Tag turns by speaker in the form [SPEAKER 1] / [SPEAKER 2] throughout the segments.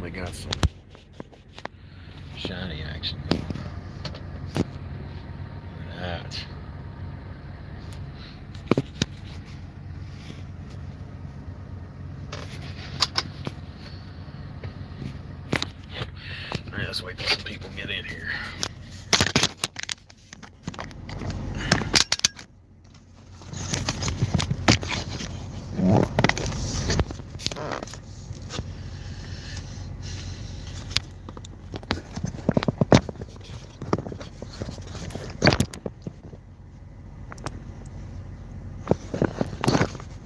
[SPEAKER 1] finally got some shiny action. Look at that. Alright, let's wait till some people get in here.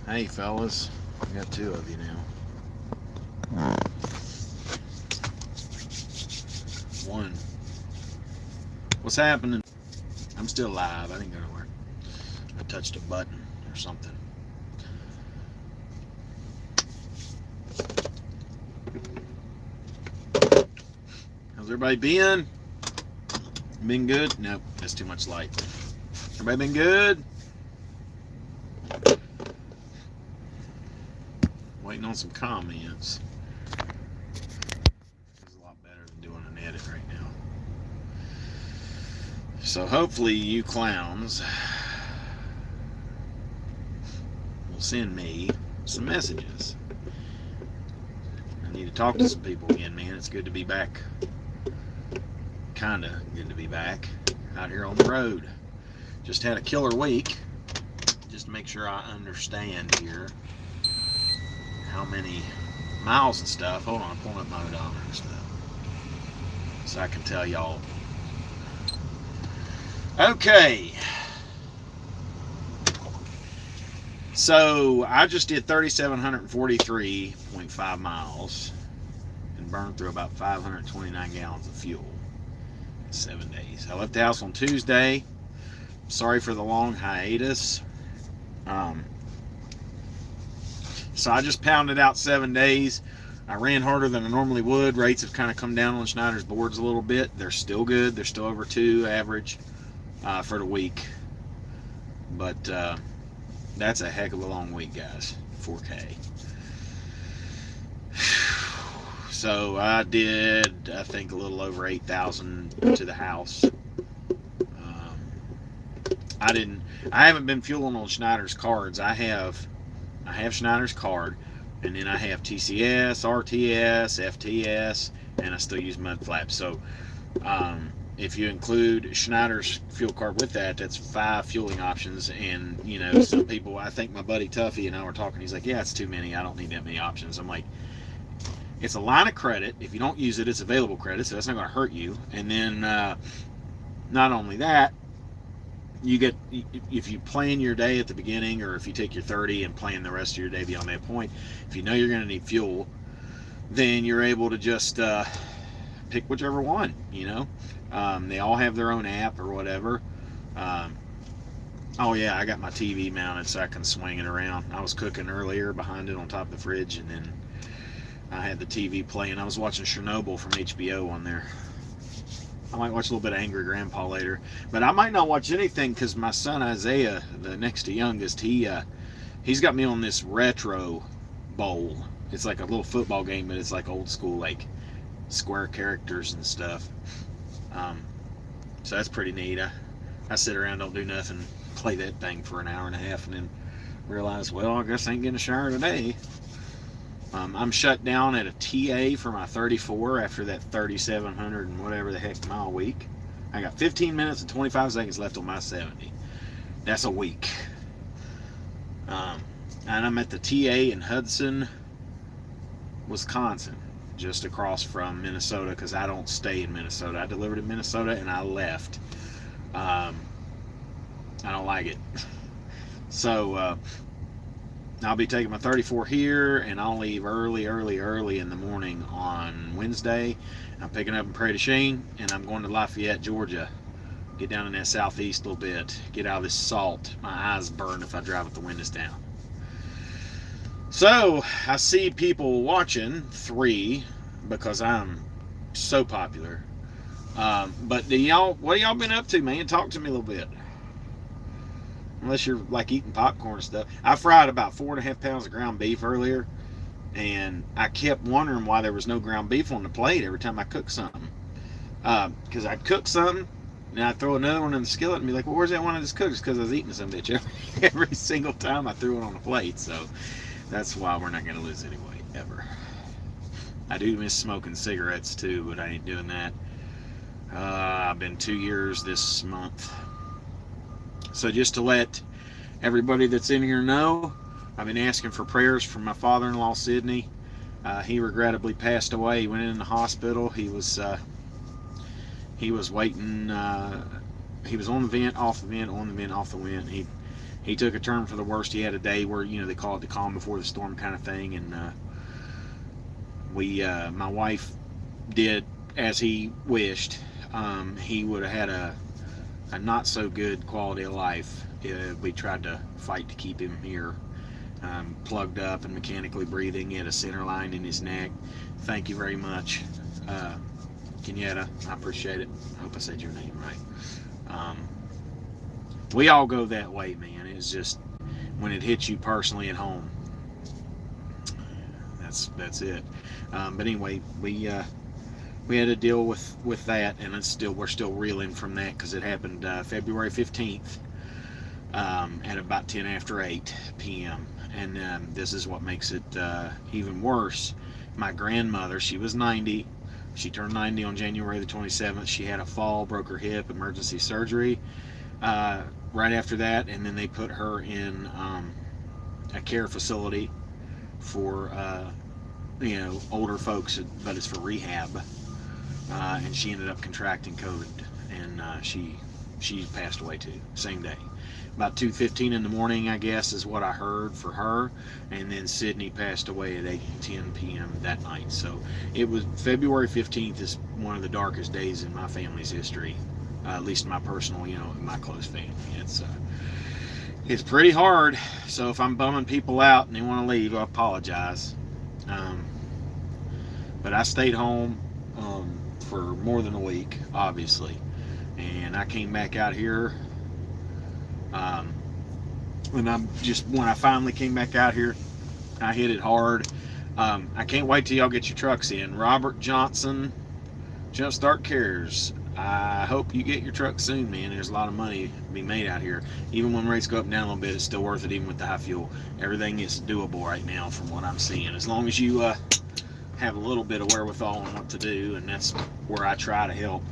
[SPEAKER 1] Hey fellas, we got two of you now. One. What's happening? I'm still alive. I didn't go nowhere. I touched a button or something. How's everybody been? Been good? Nope, that's too much light. Everybody been good? Waiting on some comments. It's a lot better than doing an edit right now. So hopefully you clowns will send me some messages. I need to talk to some people again, man. It's good to be back. Kinda good to be back out here on the road. Just had a killer week. Just to make sure I understand here how many miles and stuff. Hold on, I'm pulling up my odometer and stuff so I can tell y'all. Okay, so I just did 3,743.5 miles and burned through about 529 gallons of fuel in 7 days. I left the house on Tuesday. Sorry for the long hiatus. So I just pounded out 7 days. I ran harder than I normally would. Rates have kind of come down on Schneider's boards a little bit. They're still good. They're still over 2 average for the week. But that's a heck of a long week, guys. 4K. So I did, I think, a little over 8,000 to the house. I haven't been fueling on Schneider's cards. I have Schneider's card, and then I have TCS, RTS, FTS, and I still use mud flaps. So if you include Schneider's fuel card with that, that's 5 fueling options. And you know, some people, I think my buddy Tuffy and I were talking, he's like, yeah, it's too many, I don't need that many options. I'm like, it's a line of credit. If you don't use it, it's available credit, so that's not going to hurt you. And then not only that, you get, if you plan your day at the beginning, or if you take your 30 and plan the rest of your day beyond that point, if you know you're going to need fuel, then you're able to just pick whichever one, you know. They all have their own app or whatever. Oh yeah, I got my TV mounted so I can swing it around. I was cooking earlier behind it on top of the fridge, and then I had the TV playing. I was watching Chernobyl from HBO on there. I might watch a little bit of Angry Grandpa later, but I might not watch anything because my son Isaiah, the next to youngest, he's got me on this retro bowl. It's like a little football game, but it's like old school, like square characters and stuff. So that's pretty neat. I sit around, don't do nothing, play that thing for an hour and a half, and then realize, well, I guess I ain't getting a shower today. I'm shut down at a TA for my 34 after that 3,700 and whatever the heck mile week. I got 15 minutes and 25 seconds left on my 70. That's a week. And I'm at the TA in Hudson, Wisconsin, just across from Minnesota, because I don't stay in Minnesota. I delivered in Minnesota and I left. I don't like it. So I'll be taking my 34 here, and I'll leave early in the morning on Wednesday. I'm picking up in Prairie du Chien, and I'm going to Lafayette, Georgia. Get down in that southeast a little bit. Get out of this salt. My eyes burn if I drive with the windows down. So I see people watching, 3, because I'm so popular. But what have y'all been up to, man? Talk to me a little bit. Unless you're like eating popcorn and stuff. I fried about 4.5 pounds of ground beef earlier, and I kept wondering why there was no ground beef on the plate every time I cooked something. Because I'd cook something, and I'd throw another one in the skillet and be like, well, where's that one I just cooked? It's because I was eating some bitch every single time I threw it on the plate. So that's why we're not going to lose any weight, ever. I do miss smoking cigarettes, too, but I ain't doing that. I've been 2 years this month. So just to let everybody that's in here know, I've been asking for prayers for my father-in-law, Sydney. He regrettably passed away. He went in the hospital. He was waiting. He was on the vent, off the vent, on the vent, off the vent. He took a turn for the worst. He had a day where, you know, they call it the calm before the storm kind of thing, and my wife did as he wished. He would have had a not so good quality of life. We tried to fight to keep him here, plugged up and mechanically breathing. He had a center line in his neck. Thank you very much, Kenyatta. I appreciate it. I hope I said your name right. We all go that way, man. It's just when it hits you personally at home. That's it. But anyway, we had to deal with that, and we're still reeling from that because it happened February 15th at about 10 after 8 p.m. And this is what makes it even worse. My grandmother, she was 90. She turned 90 on January the 27th. She had a fall, broke her hip, emergency surgery right after that, and then they put her in a care facility for older folks, but it's for rehab. And she ended up contracting COVID, and she passed away too, same day. About 2:15 in the morning, I guess, is what I heard for her, and then Sydney passed away at 8:10 p.m. that night. So it was February 15th is one of the darkest days in my family's history, at least my personal, my close family. It's pretty hard. So if I'm bumming people out and they want to leave, I apologize. But I stayed home for more than a week, obviously, and I came back out here. When I finally came back out here, I hit it hard. I can't wait till y'all get your trucks in. Robert Johnson, Jumpstart Cares. I hope you get your truck soon, man. There's a lot of money to be made out here. Even when rates go up and down a little bit, it's still worth it, even with the high fuel. Everything is doable right now from what I'm seeing. As long as you have a little bit of wherewithal on what to do, and that's where I try to help.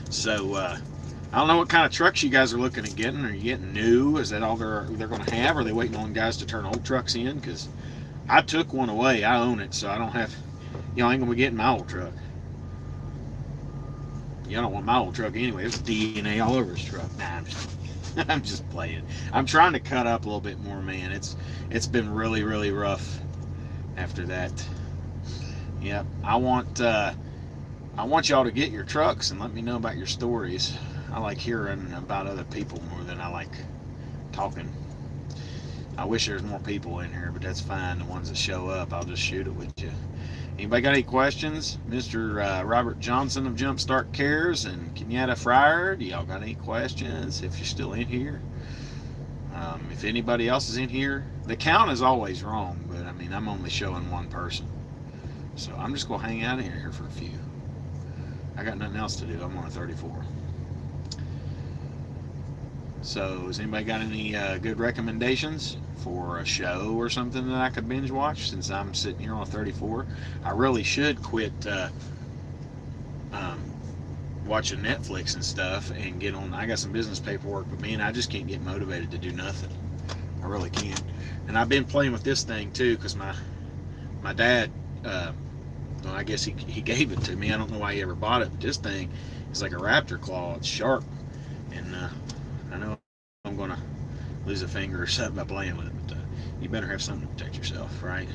[SPEAKER 1] So I don't know what kind of trucks you guys are looking at getting. Are you getting new? Is that all they're going to have? Are they waiting on guys to turn old trucks in? Because I took one away. I own it, so I don't have. Y'all ain't gonna be getting my old truck. Y'all don't want my old truck anyway. There's DNA all over his truck. Nah, I'm just playing. I'm trying to cut up a little bit more, man. It's been really, really rough after that. Yep. I want y'all to get your trucks and let me know about your stories. I like hearing about other people more than I like talking. I wish there's more people in here, but that's fine. The ones that show up, I'll just shoot it with you. Anybody got any questions? Mr. Robert Johnson of Jumpstart Cares and Kenyatta Fryer, do y'all got any questions if you're still in here? If anybody else is in here, the count is always wrong, but I mean, I'm only showing one person. So I'm just going to hang out in here for a few. I got nothing else to do. I'm on a 34. So has anybody got any good recommendations for a show or something that I could binge watch, since I'm sitting here on a 34? I really should quit watching Netflix and stuff and get on. I got some business paperwork, but man, I just can't get motivated to do nothing. I really can't. And I've been playing with this thing too, because my dad, well, I guess he gave it to me. I don't know why he ever bought it, but this thing is like a raptor claw. It's sharp, and I know I'm gonna lose a finger or something by playing with it, but you better have something to protect yourself, right?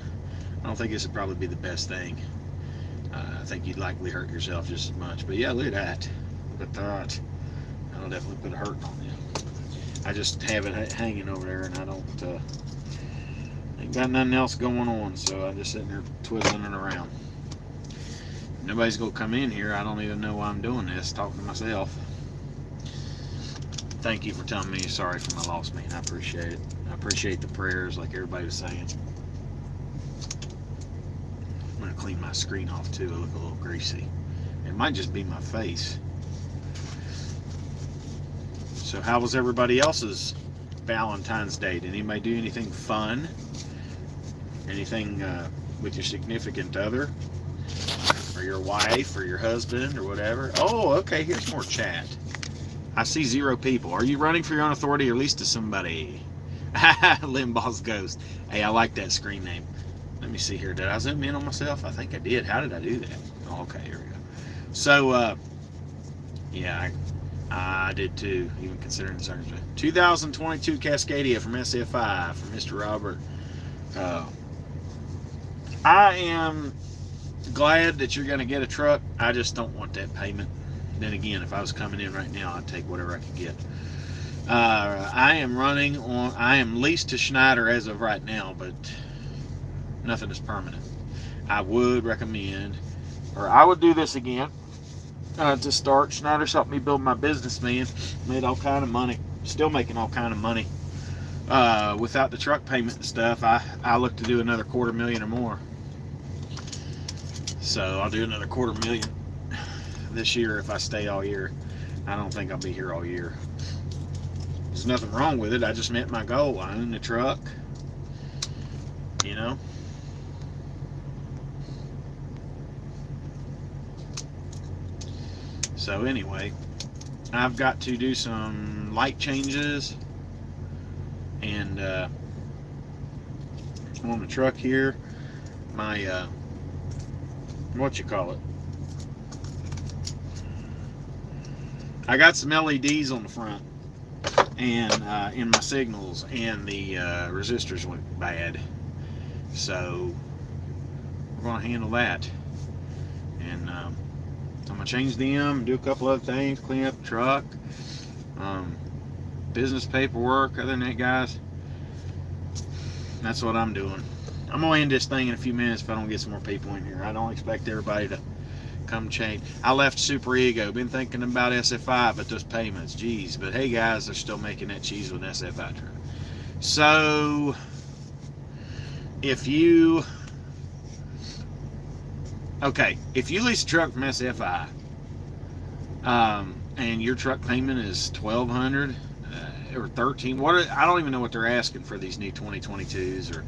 [SPEAKER 1] I don't think this would probably be the best thing. I think you'd likely hurt yourself just as much. But yeah, look at that. Look at that. That'll definitely put a hurt on you. I just have it hanging over there, and I ain't got nothing else going on, so I'm just sitting there twiddling it around. Nobody's gonna come in here. I don't even know why I'm doing this, talking to myself. Thank you for telling me you're sorry for my loss, man. I appreciate it. I appreciate the prayers, like everybody was saying. clean my screen off too. I look a little greasy. It might just be my face. So how was everybody else's Valentine's Day? Did anybody do anything fun? Anything with your significant other? Or your wife or your husband or whatever? Oh, okay, here's more chat. I see 0 people. Are you running for your own authority or lease to somebody? Limbaugh's Ghost. Hey, I like that screen name. Let me see here. Did I zoom in on myself? I think I did. How did I do that? Oh, okay, here we go. So, yeah, I did too, even considering the circumstances. 2022 Cascadia from SFI, from Mr. Robert. I am glad that you're going to get a truck. I just don't want that payment. Then again, if I was coming in right now, I'd take whatever I could get. I am leased to Schneider as of right now, but nothing is permanent. I would recommend, or I would do this again to start. Schneider's helped me build my business, man. Made all kind of money. Still making all kind of money. Without the truck payment and stuff, I look to do another $250,000 or more. So I'll do another $250,000 this year if I stay all year. I don't think I'll be here all year. There's nothing wrong with it. I just met my goal. I own the truck. You know? So anyway, I've got to do some light changes and on the truck here, my what you call it, I got some LEDs on the front and in my signals, and the resistors went bad, so we're going to handle that. And I'm going to change them, do a couple other things, clean up the truck, business paperwork. Other than that, guys, that's what I'm doing. I'm going to end this thing in a few minutes if I don't get some more people in here. I don't expect everybody to come change. I left Super Ego. Been thinking about SFI, but those payments, geez. But hey, guys, they're still making that cheese with SFI truck. So, if you lease a truck from SFI, and your truck payment is $1,200 or $1,300, I don't even know what they're asking for these new 2022s, or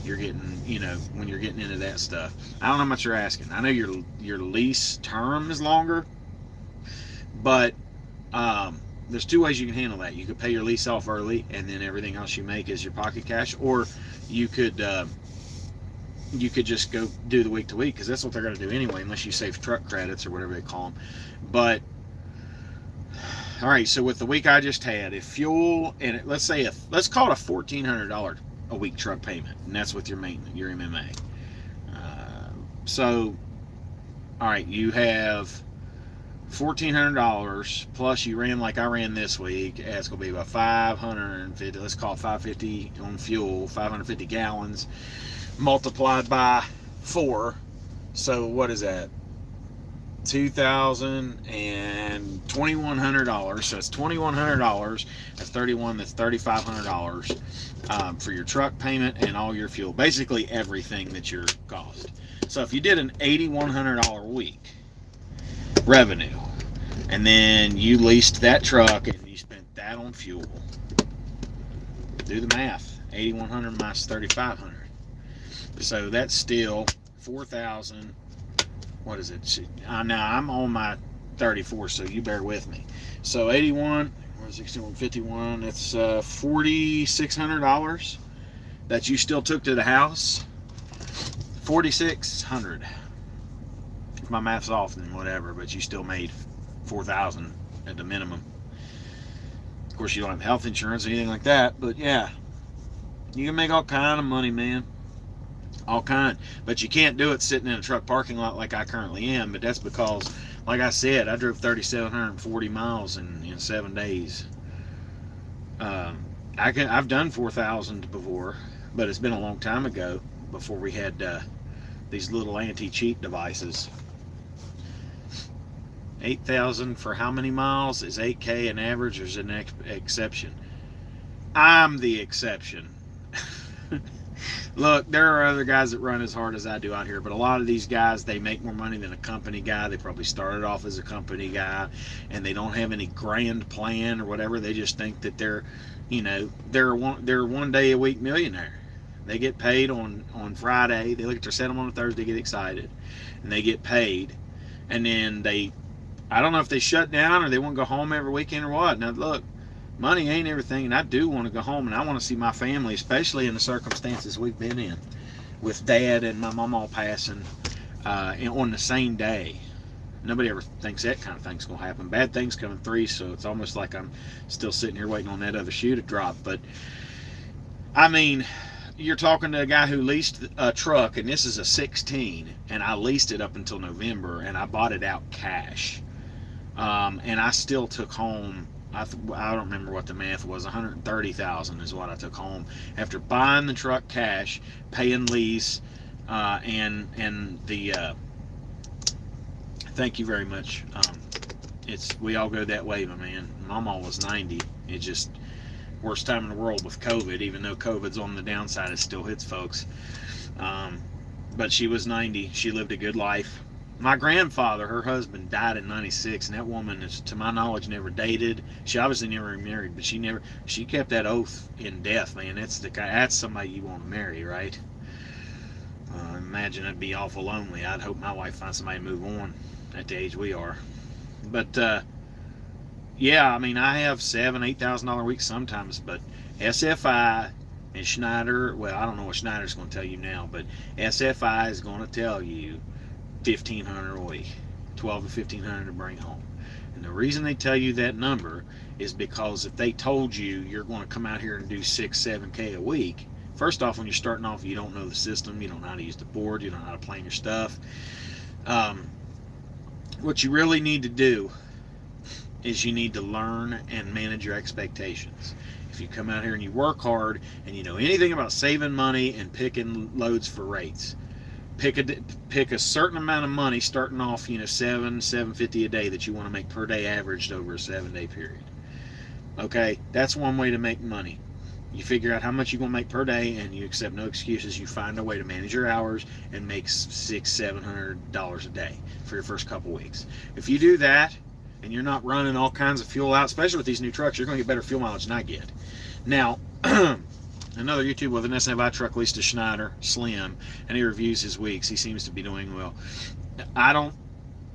[SPEAKER 1] you're getting, you know, when you're getting into that stuff. I don't know how much you're asking. I know your lease term is longer, but there's 2 ways you can handle that. You could pay your lease off early, and then everything else you make is your pocket cash, or you could just go do the week to week, because that's what they're going to do anyway, unless you save truck credits or whatever they call them. But all right, so with the week I just had, if fuel and let's call it a $1,400 a week truck payment, and that's with your maintenance, your MMA. So, all right, you have $1,400 plus you ran like I ran this week. It's gonna be about 550. Let's call it 550 on fuel, 550 gallons multiplied by 4. So what is that? $2,000 and $2,100. So it's $2,100. That's 31. That's $3,500 for your truck payment and all your fuel. Basically everything that your cost. So if you did an $8,100 a week revenue, and then you leased that truck and you spent that on fuel, do the math. 8,100 minus 3,500. So that's still 4,000. What is it? Now I'm on my 34, so you bear with me. So 81, 61, 51. That's $4,600 that you still took to the house. 4,600. If my math's off, then whatever. But you still made 4,000 at the minimum. Of course, you don't have health insurance or anything like that. But yeah, you can make all kind of money, man. All kind, but you can't do it sitting in a truck parking lot like I currently am. But that's because, like I said, I drove 3,740 miles in 7 days. I've done 4,000 before, but it's been a long time ago, before we had these little anti-cheat devices. 8,000 for how many miles? Is 8K an average, or is it an exception? I'm the exception. Look, there are other guys that run as hard as I do out here, but a lot of these guys, they make more money than a company guy. They probably started off as a company guy, and they don't have any grand plan or whatever. They just think that they're one day a week millionaire. They get paid on Friday. They look at their settlement on Thursday, get excited, and they get paid, and then I don't know if they shut down or they want to go home every weekend or what. Now look, money ain't everything, and I do want to go home, and I want to see my family, especially in the circumstances we've been in with Dad and my mom all passing on the same day. Nobody ever thinks that kind of thing's going to happen. Bad things come in threes, so it's almost like I'm still sitting here waiting on that other shoe to drop. But I mean, you're talking to a guy who leased a truck, and this is a 16, and I leased it up until November, and I bought it out cash, and I still took home, I don't remember what the math was, $130,000 is what I took home after buying the truck cash, paying lease, and the thank you very much. We all go that way, my man. Mama was 90. It just worst time in the world with COVID. Even though COVID's on the downside, it still hits folks. But she was 90. She lived a good life. My grandfather, her husband, died in 96, and that woman is, to my knowledge, never dated. She obviously never married, but she kept that oath in death, man. That's somebody you want to marry, right? Imagine that'd be awful lonely. I'd hope my wife finds somebody to move on at the age we are. But yeah, I mean, I have $7,000-8,000 weeks sometimes, but SFI and Schneider, well, I don't know what Schneider's going to tell you now, but SFI is going to tell you $1,500 a week, $1,200 to $1,500 to bring home. And the reason they tell you that number is because if they told you you're going to come out here and do 6-7K a week, first off, when you're starting off, you don't know the system, you don't know how to use the board, you don't know how to plan your stuff. What you really need to do is you need to learn and manage your expectations. If you come out here and you work hard and you know anything about saving money and picking loads for rates, pick a certain amount of money starting off, $750 a day that you want to make per day averaged over a 7-day period. Okay, that's one way to make money. You figure out how much you're going to make per day, and you accept no excuses. You find a way to manage your hours and make $600-700 a day for your first couple weeks. If you do that, and you're not running all kinds of fuel out, especially with these new trucks, you're going to get better fuel mileage than I get. Now, another YouTube with an SFI truck leased to Schneider, Slim, and he reviews his weeks. He seems to be doing well. I don't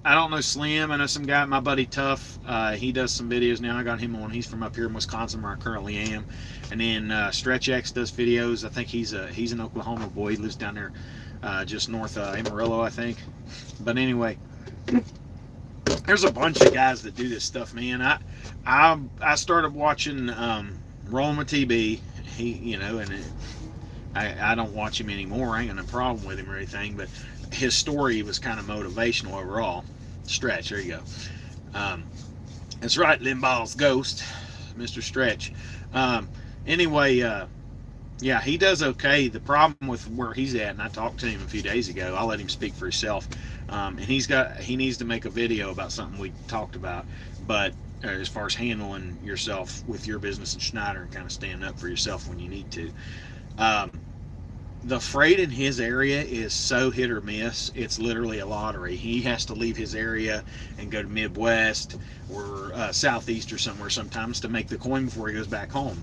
[SPEAKER 1] know Slim. I know some guy, my buddy Tough. He does some videos now. I got him on. He's from up here in Wisconsin, where I currently am. And then Stretch X does videos. I think he's an Oklahoma boy. He lives down there just north of Amarillo, I think. But anyway, there's a bunch of guys that do this stuff, man. I started watching Roll My TB. I don't watch him anymore. I ain't got no problem with him or anything, but his story was kind of motivational overall. Stretch, there you go. That's right, Limbaugh's ghost, Mr. Stretch. Anyway, yeah, he does okay. The problem with where he's at, and I talked to him a few days ago, I'll let him speak for himself, and he needs to make a video about something we talked about, but as far as handling yourself with your business in Schneider and kind of standing up for yourself when you need to. The freight in his area is so hit or miss, it's literally a lottery. He has to leave his area and go to Midwest or Southeast or somewhere sometimes to make the coin before he goes back home.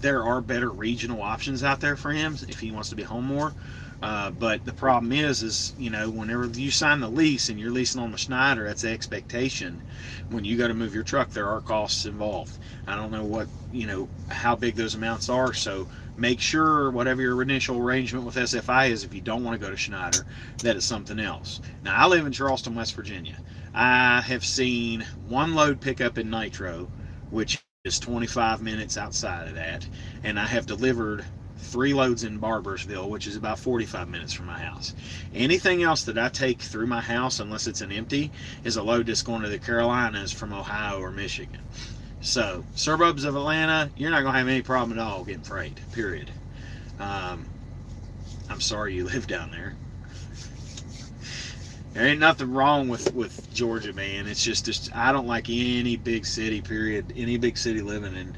[SPEAKER 1] There are better regional options out there for him if he wants to be home more. But the problem is whenever you sign the lease and you're leasing on the Schneider, that's the expectation. When you go to move your truck, there are costs involved. I don't know how big those amounts are, so make sure whatever your initial arrangement with SFI is, if you don't want to go to Schneider, that it's something else. Now, I live in Charleston, West Virginia. I have seen one load pickup in Nitro, which is 25 minutes outside of that, and I have delivered 3 loads in Barbersville, which is about 45 minutes from my house. Anything else that I take through my house, unless it's an empty, is a load that's going to the Carolinas from Ohio or Michigan. So, suburbs of Atlanta, you're not going to have any problem at all getting freight, period. I'm sorry you live down there. There ain't nothing wrong with Georgia, man. It's just I don't like any big city, period. Any big city living in.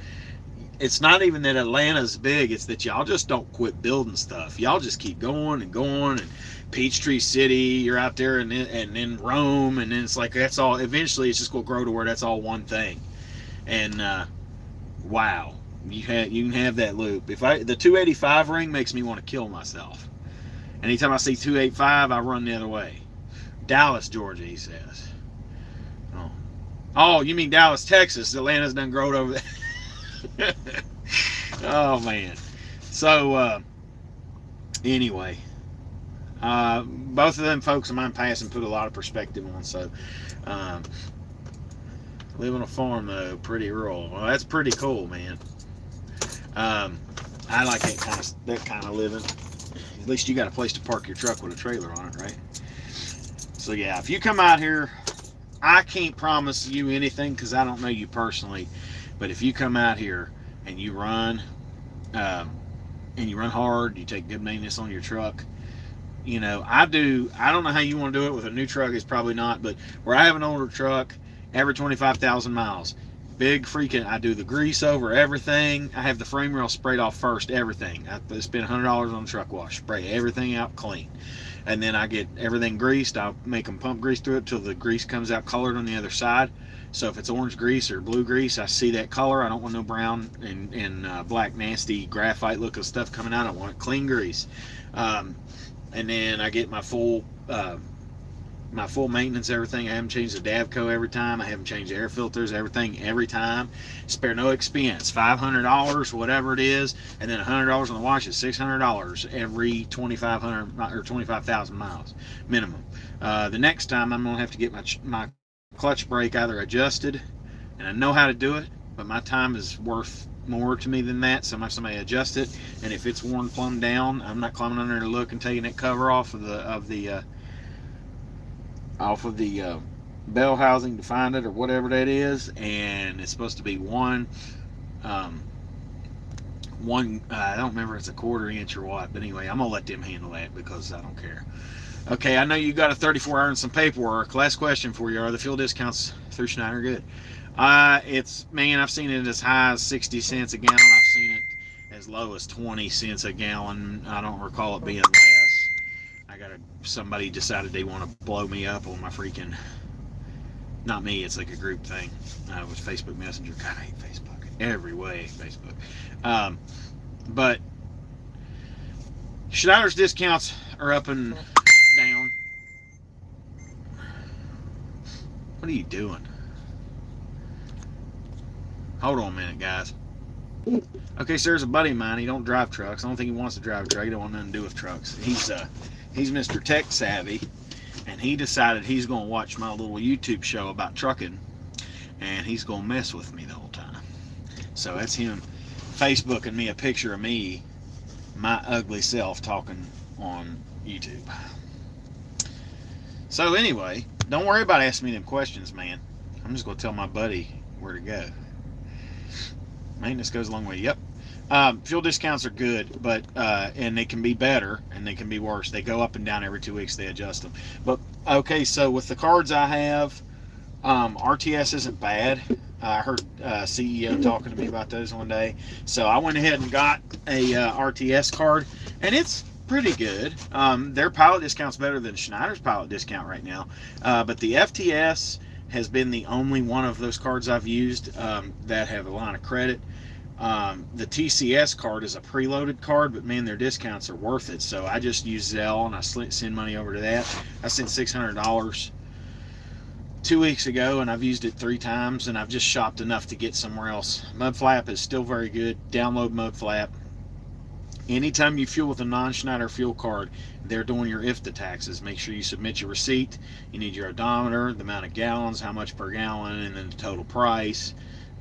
[SPEAKER 1] it's not even that Atlanta's big, it's that y'all just don't quit building stuff. Y'all just keep going and going, and Peachtree City, you're out there, and then Rome, and then it's like that's all. Eventually it's just gonna grow to where that's all one thing. And wow, you can have that loop. If the 285 ring makes me want to kill myself. Anytime I see 285, I run the other way. Dallas, Georgia, he says. Oh, you mean Dallas, Texas? Atlanta's done growed over there. Oh man. So anyway, both of them folks of mine passed and put a lot of perspective on. So live on a farm though, pretty rural. Well, that's pretty cool, man. I like that kind of living. At least you got a place to park your truck with a trailer on it, right? So yeah, if you come out here, I can't promise you anything because I don't know you personally, but if you come out here and you run hard, you take good maintenance on your truck, you know, I don't know how you want to do it with a new truck. It's probably not, but where I have an older truck, every 25,000 miles, big freaking, I do the grease over everything. I have the frame rail sprayed off first, everything. I spend $100 on the truck wash, spray everything out clean. And then I get everything greased. I'll make them pump grease through it till the grease comes out colored on the other side. So if it's orange grease or blue grease, I see that color. I don't want no brown and black nasty graphite looking stuff coming out. I want clean grease. And then I get my full maintenance, everything. I haven't changed the Davco every time. I haven't changed the air filters, everything, every time. Spare no expense. $500, whatever it is, and then $100 on the wash is $600 every 2,500 or 25,000 miles minimum. The next time I'm gonna have to get my clutch brake either adjusted, and I know how to do it, but my time is worth more to me than that. So somebody adjust it, and if it's worn plumb down, I'm not climbing under to look and taking that cover off of the bell housing to find it or whatever that is. And it's supposed to be one I don't remember if it's a 1/4 inch or what, but anyway, I'm gonna let them handle that because I don't care. Okay, I know you got a 34 hour and some paperwork. Last question for you: are the fuel discounts through Schneider good? Man, I've seen it as high as 60 cents a gallon. I've seen it as low as 20 cents a gallon. I don't recall it being less. Somebody decided they want to blow me up on my freaking, not me, it's like a group thing. It was Facebook Messenger. God, I hate Facebook. Every way, Facebook. But Schneider's discounts are up and down. What are you doing? Hold on a minute, guys. Okay, so there's a buddy of mine. He don't drive trucks. I don't think he wants to drive a truck. He don't want nothing to do with trucks. He's Mr. Tech Savvy, and he decided he's going to watch my little YouTube show about trucking, and he's going to mess with me the whole time. So that's him Facebooking me a picture of me, my ugly self, talking on YouTube. So anyway, don't worry about asking me them questions, man. I'm just going to tell my buddy where to go. Maintenance goes a long way. Yep. Fuel discounts are good, but and they can be better and they can be worse. They go up and down every 2 weeks. They adjust them. But okay, so with the cards I have, RTS isn't bad. I heard CEO talking to me about those one day, so I went ahead and got a RTS card, and it's pretty good. Their pilot discount's better than Schneider's pilot discount right now, but the FTS has been the only one of those cards I've used that have a line of credit. The TCS card is a preloaded card, but man, their discounts are worth it. So I just use Zelle and I send money over to that. I sent $600 2 weeks ago, and I've used it 3 times, and I've just shopped enough to get somewhere else. Mudflap is still very good. Download Mudflap. Anytime you fuel with a non-Schneider fuel card, they're doing your IFTA taxes. Make sure you submit your receipt. You need your odometer, the amount of gallons, how much per gallon, and then the total price,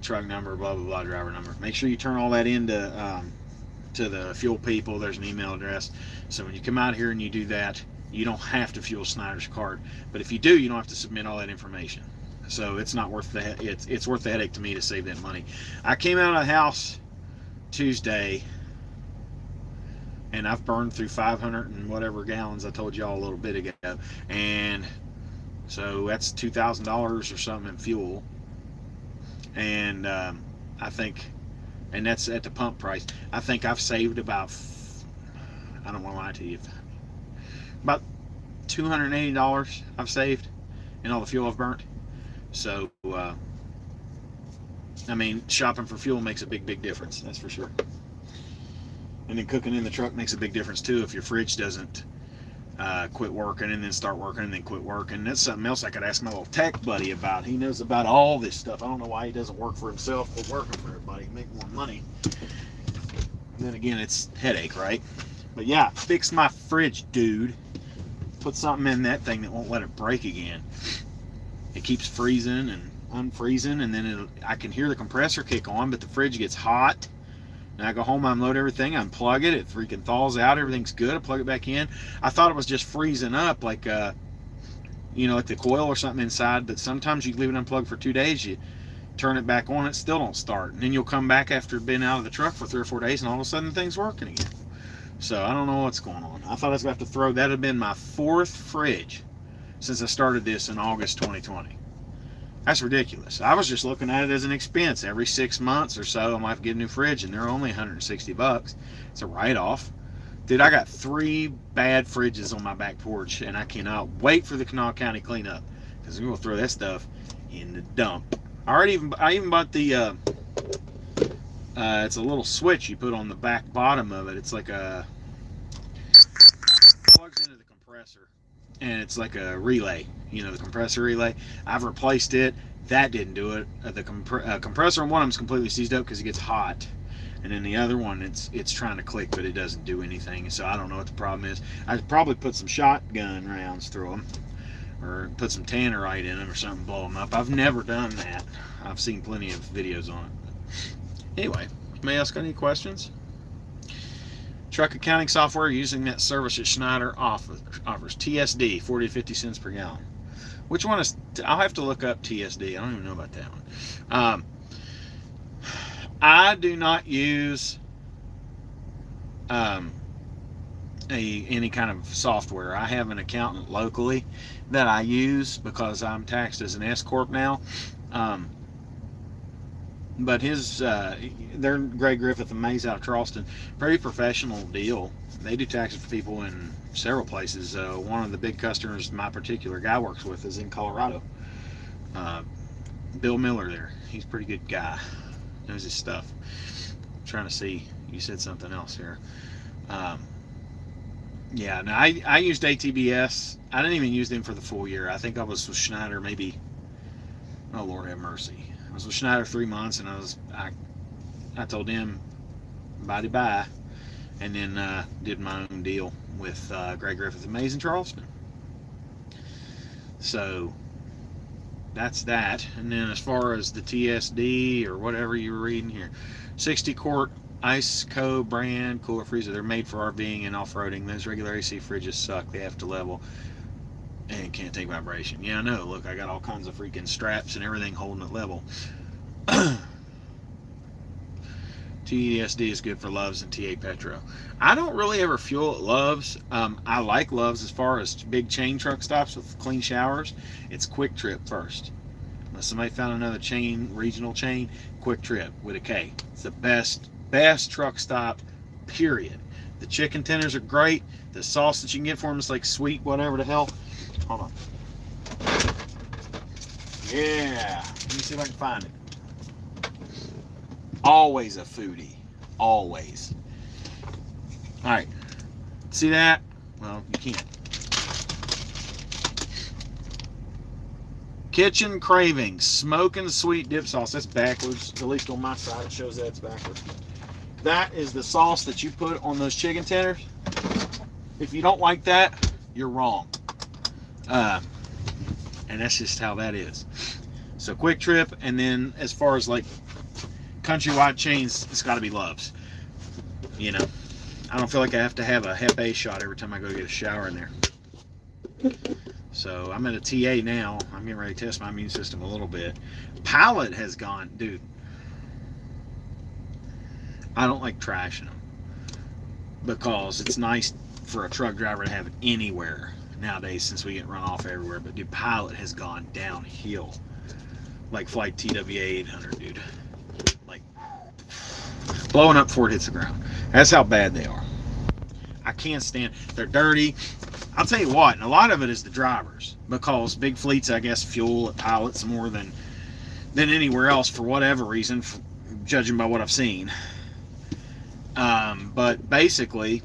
[SPEAKER 1] truck number, blah, blah, blah, driver number. Make sure you turn all that into to the fuel people. There's an email address. So when you come out here and you do that, you don't have to fuel Schneider's card. But if you do, you don't have to submit all that information. So it's not worth the it's worth the headache to me to save that money. I came out of the house Tuesday, and I've burned through 500 and whatever gallons I told y'all a little bit ago, and so that's $2,000 or something in fuel. And I think and that's at the pump price. I think I've saved about, I don't want to lie to you, about $280 I've saved in all the fuel I've burnt. So, I mean, shopping for fuel makes a big difference, that's for sure. And then cooking in the truck makes a big difference too if your fridge doesn't quit working and then start working and then quit working. That's something else I could ask my little tech buddy about. He knows about all this stuff. I don't know why he doesn't work for himself, but working for everybody, make more money. And then again, it's headache, right? But yeah, fix my fridge, dude. Put something in that thing that won't let it break again. It keeps freezing and unfreezing, and then I can hear the compressor kick on, but the fridge gets hot. And I go home, I unload everything, unplug it, it freaking thaws out, everything's good, I plug it back in. I thought it was just freezing up, like you know, like the coil or something inside, but sometimes you leave it unplugged for 2 days, you turn it back on, it still don't start. And then you'll come back after being out of the truck for 3 or 4 days, and all of a sudden thing's working again. So I don't know what's going on. I thought I was going to have to throw, that had been my 4th fridge since I started this in August 2020. That's ridiculous. I was just looking at it as an expense. Every 6 months or so, I might have to get a new fridge, and they're only $160. It's a write-off. Dude, I got 3 bad fridges on my back porch, and I cannot wait for the Kanawha County cleanup, because we're going to throw that stuff in the dump. I even bought the, it's a little switch you put on the back bottom of it. It's like a, plugs into the compressor, and it's like a relay, you know, the compressor relay. I've replaced it. That didn't do it. The compressor on one of them is completely seized up because it gets hot, and then the other one, it's trying to click, but it doesn't do anything. So I don't know what the problem is. I'd probably put some shotgun rounds through them, or put some tannerite in them or something, blow them up. I've never done that. I've seen plenty of videos on it. Anyway, may I ask any questions? Truck accounting software using that service that Schneider offers TSD, 40 to 50 cents per gallon. Which one is, I'll have to look up TSD. I don't even know about that one. I do not use any kind of software. I have an accountant locally that I use because I'm taxed as an S Corp now. But they're Greg Griffith and Mays out of Charleston. Pretty professional deal. They do taxes for people in several places. One of the big customers my particular guy works with is in Colorado. Bill Miller there. He's a pretty good guy. Knows his stuff. I'm trying to see. You said something else here. Yeah, no, I used ATBS. I didn't even use them for the full year. I think I was with Schneider maybe, oh Lord have mercy. I was with Schneider 3 months, and I told him bye, and then did my own deal with Greg Griffith and Mays in Charleston. So that's that. And then as far as the TSD or whatever you were reading here, 60 quart Ice Co brand cooler freezer. They're made for RVing and off-roading. Those regular AC fridges suck. They have to level and can't take vibration. Yeah, I know. Look, I got all kinds of freaking straps and everything holding it level. TSD is good for Loves and TA Petro. I don't really ever fuel at Loves. I like Loves as far as big chain truck stops with clean showers. It's Quick Trip first. Unless somebody found another chain, regional chain, Quick Trip with a K. It's the best truck stop, period. The chicken tenders are great. The sauce that you can get for them is like sweet, whatever the hell. Hold on. Yeah. Let me see if I can find it. Always a foodie. Always. Alright. See that? Well, you can't. Kitchen Cravings. Smoking sweet dip sauce. That's backwards. At least on my side it shows that it's backwards. That is the sauce that you put on those chicken tenders. If you don't like that, you're wrong. And that's just how that is. So Quick Trip, and then as far as like countrywide chains, it's got to be Loves. You know, I don't feel like I have to have a Hep A shot every time I go to get a shower in there. So I'm at a TA now. I'm getting ready to test my immune system a little bit. Pallet has gone, dude. I don't like trashing them because it's nice for a truck driver to have it anywhere nowadays since we get run off everywhere. But dude, Pallet has gone downhill like flight TWA 800, dude. Like blowing up before it hits the ground. That's how bad they are. I can't stand. They're dirty. I'll tell you what, and a lot of it is the drivers, because big fleets, I guess, fuel at pilots more than anywhere else for whatever reason, judging by what I've seen. But basically,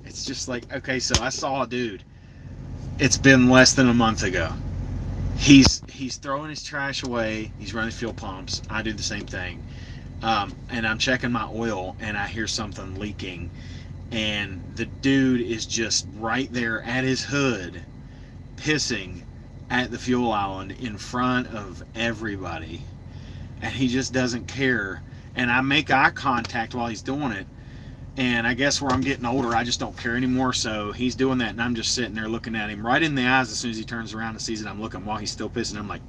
[SPEAKER 1] it's just like, okay, so I saw a dude. It's been less than a month ago. He's throwing his trash away. He's running fuel pumps. I do the same thing. And I'm checking my oil, and I hear something leaking. And the dude is just right there at his hood, pissing at the fuel island in front of everybody. And he just doesn't care. And I make eye contact while he's doing it. And I guess where I'm getting older, I just don't care anymore. So he's doing that, and I'm just sitting there looking at him right in the eyes as soon as he turns around and sees that I'm looking while he's still pissing. I'm like...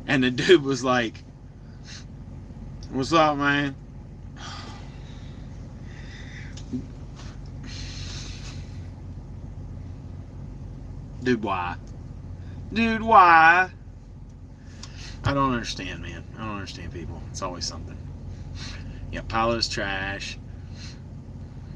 [SPEAKER 1] And the dude was like, "What's up, man?" Dude, why? Dude, why? I don't understand, man. I don't understand people. It's always something. Yeah, pilot is trash.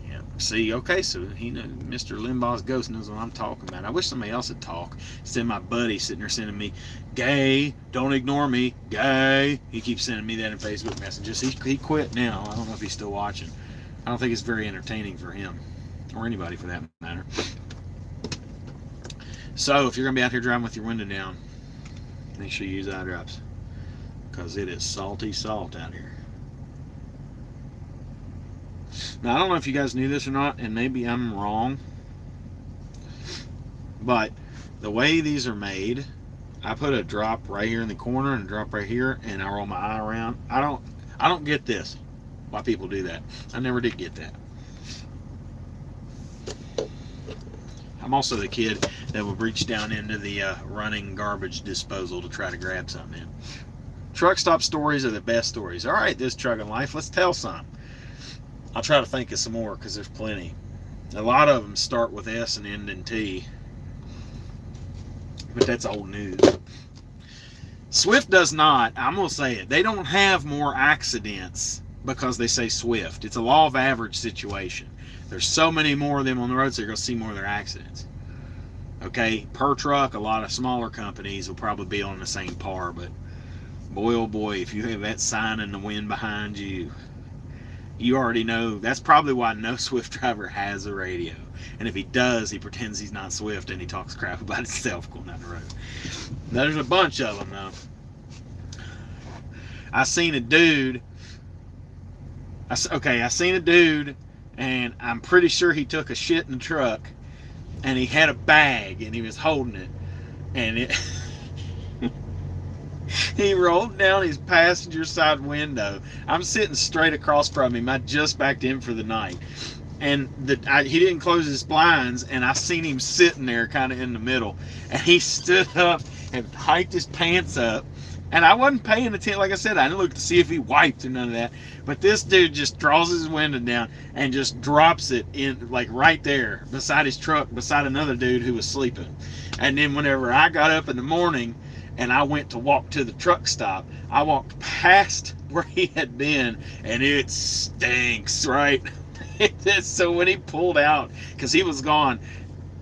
[SPEAKER 1] Yeah, see, okay, so he knows, Mr. Limbaugh's ghost knows what I'm talking about. I wish somebody else would talk. Instead of my buddy sitting there sending me, "Gay, don't ignore me, gay." He keeps sending me that in Facebook messages. He quit now. I don't know if he's still watching. I don't think it's very entertaining for him, or anybody for that matter. So, if you're going to be out here driving with your window down, make sure you use eye drops, because it is salty salt out here. Now, I don't know if you guys knew this or not, and maybe I'm wrong, but the way these are made, I put a drop right here in the corner and a drop right here, and I roll my eye around. I don't get this, why people do that. I never did get that. I'm also the kid that would reach down into the running garbage disposal to try to grab something in. Truck stop stories are the best stories. All right, this trucking life, let's tell some. I'll try to think of some more, because there's plenty. A lot of them start with S and end in T, but that's old news. Swift does not. I'm going to say it. They don't have more accidents because they say Swift. It's a law of average situation. There's so many more of them on the road, so you're going to see more of their accidents. Okay, per truck, a lot of smaller companies will probably be on the same par, but boy, oh boy, if you have that sign in the wind behind you, you already know. That's probably why no Swift driver has a radio. And if he does, he pretends he's not Swift, and he talks crap about himself going down the road. There's a bunch of them, though. I seen a dude, and I'm pretty sure he took a shit in the truck, and he had a bag, and he was holding it, and it he rolled down his passenger side window. I'm sitting straight across from him. I just backed in for the night, and he didn't close his blinds, and I seen him sitting there kind of in the middle, and he stood up and hiked his pants up. And I wasn't paying attention. Like I said, I didn't look to see if he wiped or none of that. But this dude just draws his window down and just drops it in, like right there beside his truck, beside another dude who was sleeping. And then whenever I got up in the morning and I went to walk to the truck stop, I walked past where he had been, and it stinks, right? So when he pulled out, because he was gone,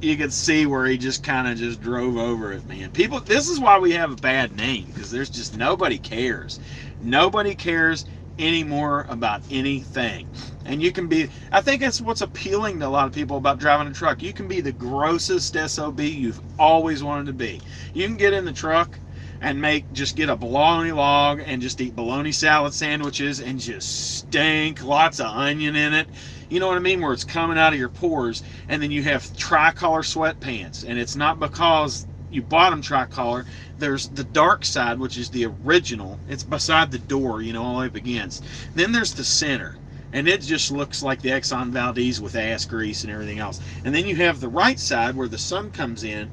[SPEAKER 1] you could see where he just kind of just drove over it, man. People, this is why we have a bad name, because there's just nobody cares. Nobody cares anymore about anything. And you can be, I think that's what's appealing to a lot of people about driving a truck. You can be the grossest SOB you've always wanted to be. You can get in the truck and just get a bologna log and just eat bologna salad sandwiches and just stink, lots of onion in it. You know what I mean? Where it's coming out of your pores. And then you have tricolor sweatpants. And it's not because you bought them tricolor. There's the dark side, which is the original. It's beside the door, you know, all the way up against. Then there's the center. And it just looks like the Exxon Valdez with ass grease and everything else. And then you have the right side where the sun comes in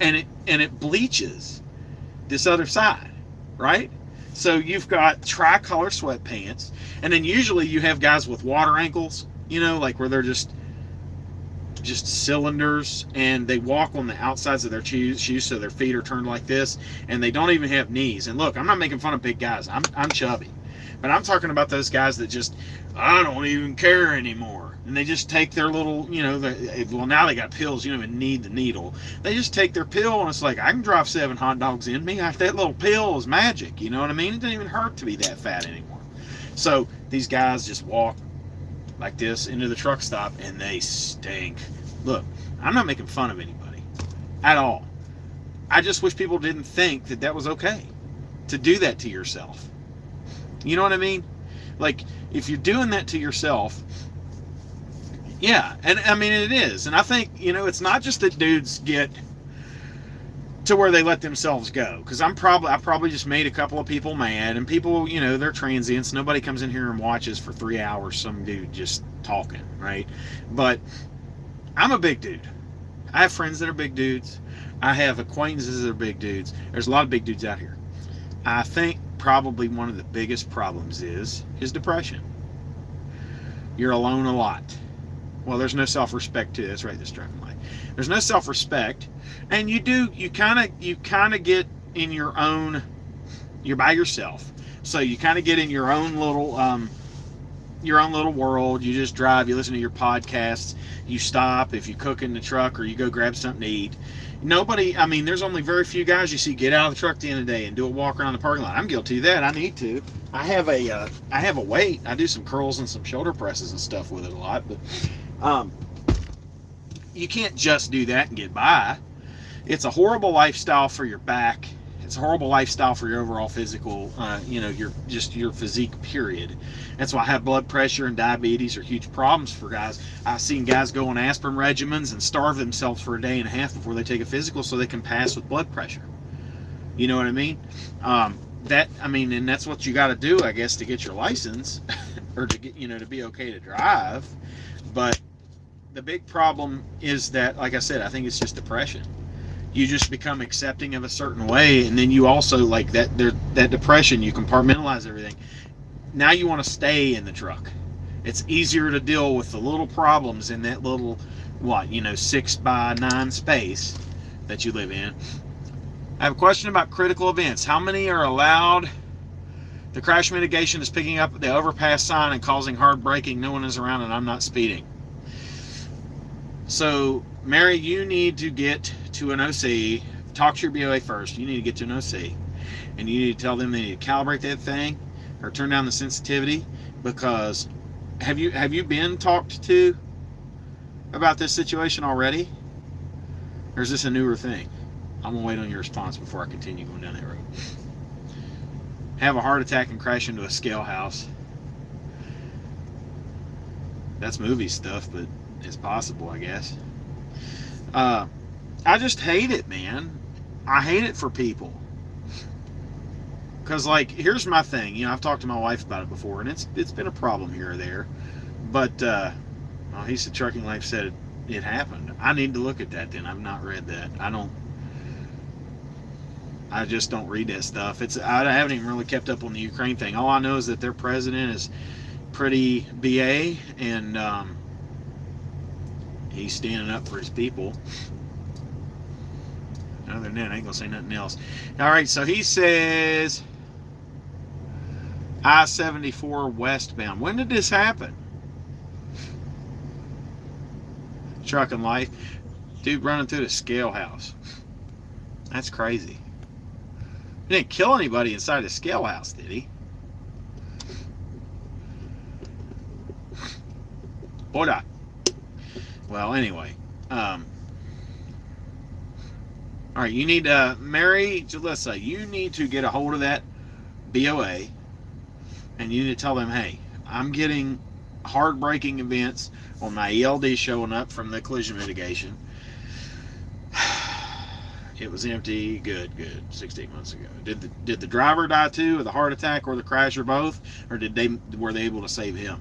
[SPEAKER 1] and it bleaches this other side, right? So you've got tricolor sweatpants. And then usually you have guys with water ankles, you know, like where they're just just cylinders, and they walk on the outsides of their shoes so their feet are turned like this, and they don't even have knees. And look, I'm not making fun of big guys. I'm chubby. But I'm talking about those guys that just, I don't even care anymore. And they just take their little, well, now they got pills. You don't even need the needle. They just take their pill, and it's like, I can drop 7 hot dogs in me. That little pill is magic. You know what I mean? It doesn't even hurt to be that fat anymore. So these guys just walk like this into the truck stop, and they stink. Look, I'm not making fun of anybody at all. I just wish people didn't think that that was okay to do that to yourself. You know what I mean? Like, if you're doing that to yourself, yeah, and I mean, it is. And I think, it's not just that dudes get to where they let themselves go. Because I probably just made a couple of people mad, and people, they're transients. Nobody comes in here and watches for 3 hours some dude just talking, right? But I'm a big dude. I have friends that are big dudes. I have acquaintances that are big dudes. There's a lot of big dudes out here. I think probably one of the biggest problems is depression. You're alone a lot. Well, there's no self-respect too. That's right, this driving light. There's no self-respect, and you kind of get in your own. You're by yourself, so you kind of get in your own little world. You just drive. You listen to your podcasts. You stop if you cook in the truck, or you go grab something to eat. There's only very few guys you see get out of the truck at the end of the day and do a walk around the parking lot. I'm guilty of that. I need to. I have a weight. I do some curls and some shoulder presses and stuff with it a lot, but you can't just do that and get by. It's a horrible lifestyle for your back. It's a horrible lifestyle for your overall physical, your physique, period. That's why high blood pressure and diabetes are huge problems for guys. I've seen guys go on aspirin regimens and starve themselves for a day and a half before they take a physical so they can pass with blood pressure. You know what I mean? And that's what you got to do, I guess, to get your license or to get, to be okay to drive. But the big problem is that, like I said, I think it's just depression. You just become accepting of a certain way, and then you also, like that depression, you compartmentalize everything. Now you want to stay in the truck. It's easier to deal with the little problems in that little 6x9 space that you live in. I have a question about critical events. How many are allowed? The crash mitigation is picking up the overpass sign and causing hard braking. No one is around, and I'm not speeding. So, Mary, you need to get to an OC. Talk to your BOA first. You need to get to an OC, and you need to tell them they need to calibrate that thing or turn down the sensitivity. Because have you been talked to about this situation already, or is this a newer thing? I'm gonna wait on your response before I continue going down that road. Have a heart attack and crash into a scale house. That's movie stuff, but it's possible, I guess. I just hate it, man. I hate it for people. Because, here's my thing. I've talked to my wife about it before, and it's been a problem here or there. But, he said Trucking Life said it happened. I need to look at that then. I've not read that. I just don't read that stuff. I haven't even really kept up on the Ukraine thing. All I know is that their president is pretty BA, and he's standing up for his people. Other than that, I ain't gonna say nothing else. All right, so he says I-74 westbound. When did this happen? Trucking Life. Dude running through the scale house. That's crazy. He didn't kill anybody inside the scale house, did he? Hold on. Well, anyway. All right, you need Mary Jalissa, you need to get a hold of that BOA, and you need to tell them, hey, I'm getting hard braking events on my ELD showing up from the collision mitigation. It was empty. Good. 16 months ago. Did the driver die too, or the heart attack, or the crash, or both, or were they able to save him?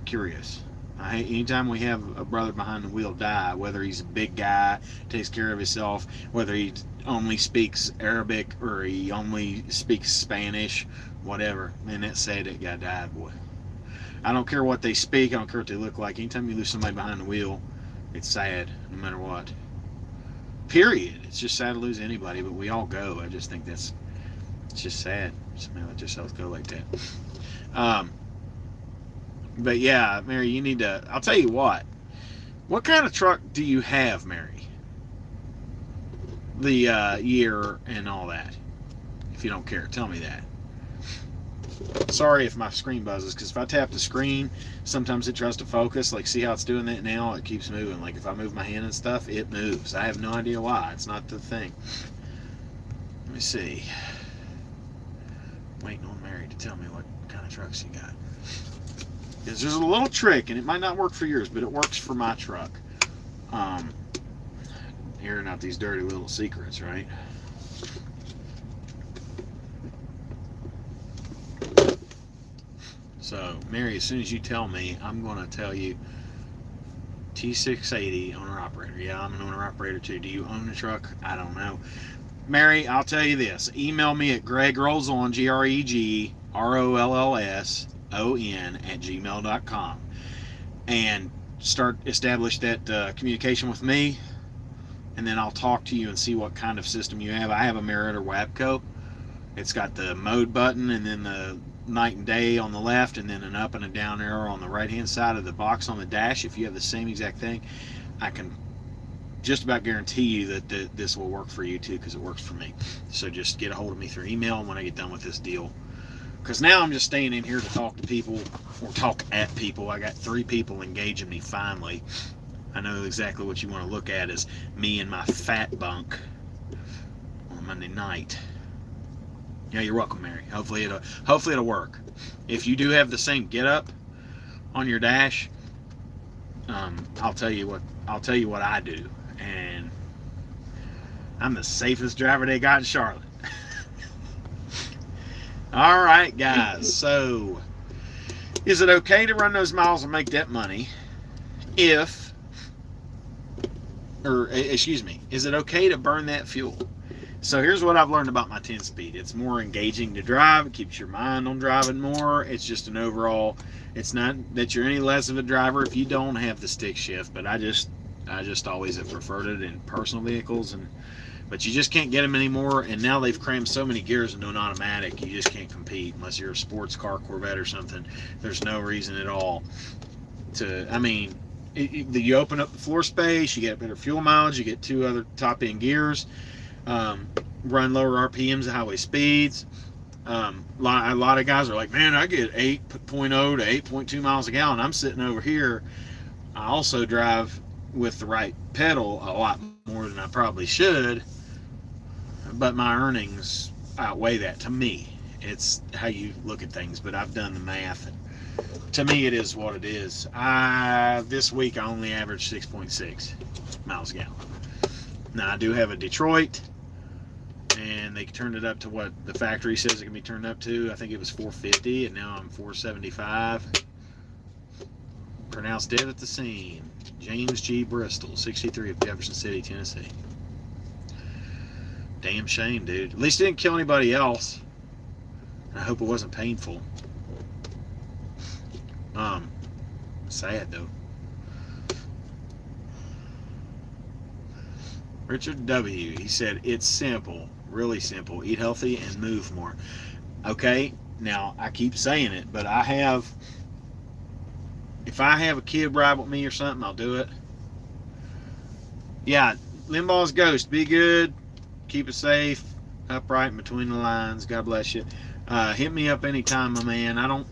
[SPEAKER 1] Curious. Anytime we have a brother behind the wheel die, whether he's a big guy, takes care of himself, whether he only speaks Arabic or he only speaks Spanish, whatever, man, that's sad that guy died, boy. I don't care what they speak. I don't care what they look like. Anytime you lose somebody behind the wheel, It's sad, no matter what. Period. It's just sad to lose anybody, but we all go. I just think it's just sad. Somebody let yourself go like that. But yeah, Mary, you need to. I'll tell you what. What kind of truck do you have, Mary? The year and all that. If you don't care, tell me that. Sorry if my screen buzzes, because if I tap the screen, sometimes it tries to focus. Like, see how it's doing that now? It keeps moving. Like, if I move my hand and stuff, it moves. I have no idea why. It's not the thing. Let me see. Waiting on Mary to tell me what kind of trucks you got. Because there's a little trick, and it might not work for yours, but it works for my truck. Airing out these dirty little secrets, right? So, Mary, as soon as you tell me, I'm going to tell you T680 owner-operator. Yeah, I'm an owner-operator too. Do you own the truck? I don't know. Mary, I'll tell you this. Email me at gregrolson, GREGROLLSON and establish that communication with me, and then I'll talk to you and see what kind of system you have. I have a Merritt or Wabco. It's got the mode button and then the night and day on the left, and then an up and a down arrow on the right hand side of the box on the dash. If you have the same exact thing, I can just about guarantee you that this will work for you too, because it works for me. So just get a hold of me through email when I get done with this deal, because now I'm just staying in here to talk to people or talk at people. I got 3 people engaging me finally. I know exactly what you want to look at is me and my fat bunk on Monday night. Yeah, you're welcome, Mary. Hopefully it'll work. If you do have the same getup on your dash, I'll tell you what I do, and I'm the safest driver they got in Charlotte. All right, guys. So, is it okay to run those miles and make that money? Is it okay to burn that fuel? So here's what I've learned about my 10-speed. It's more engaging to drive. It keeps your mind on driving more. It's just an overall, it's not that you're any less of a driver if you don't have the stick shift, but I just always have preferred it in personal vehicles, but you just can't get them anymore, and now they've crammed so many gears into an automatic, you just can't compete unless you're a sports car, Corvette or something. There's no reason at all to, you open up the floor space, you get better fuel mileage, you get 2 other top end gears, run lower RPMs at highway speeds. A lot of guys are like, man, I get 8.0 to 8.2 miles a gallon. I'm sitting over here. I also drive with the right pedal a lot more than I probably should, but my earnings outweigh that. To me, it's how you look at things, but I've done the math, and to me it is what it is. This week I only averaged 6.6 miles a gallon. Now I do have a Detroit, and they turned it up to what the factory says it can be turned up to. I think it was 450, and now I'm 475. Pronounced dead at the scene. James G. Bristol, 63 of Jefferson City, Tennessee. Damn shame, dude. At least it didn't kill anybody else. I hope it wasn't painful. Sad though. Richard W. He said, it's simple, really simple. Eat healthy and move more. Okay, now I keep saying it, but if I have a kid ride with me or something, I'll do it. Yeah, Limbaugh's Ghost, be good, keep it safe, upright and between the lines. God bless you. Hit me up anytime, my man.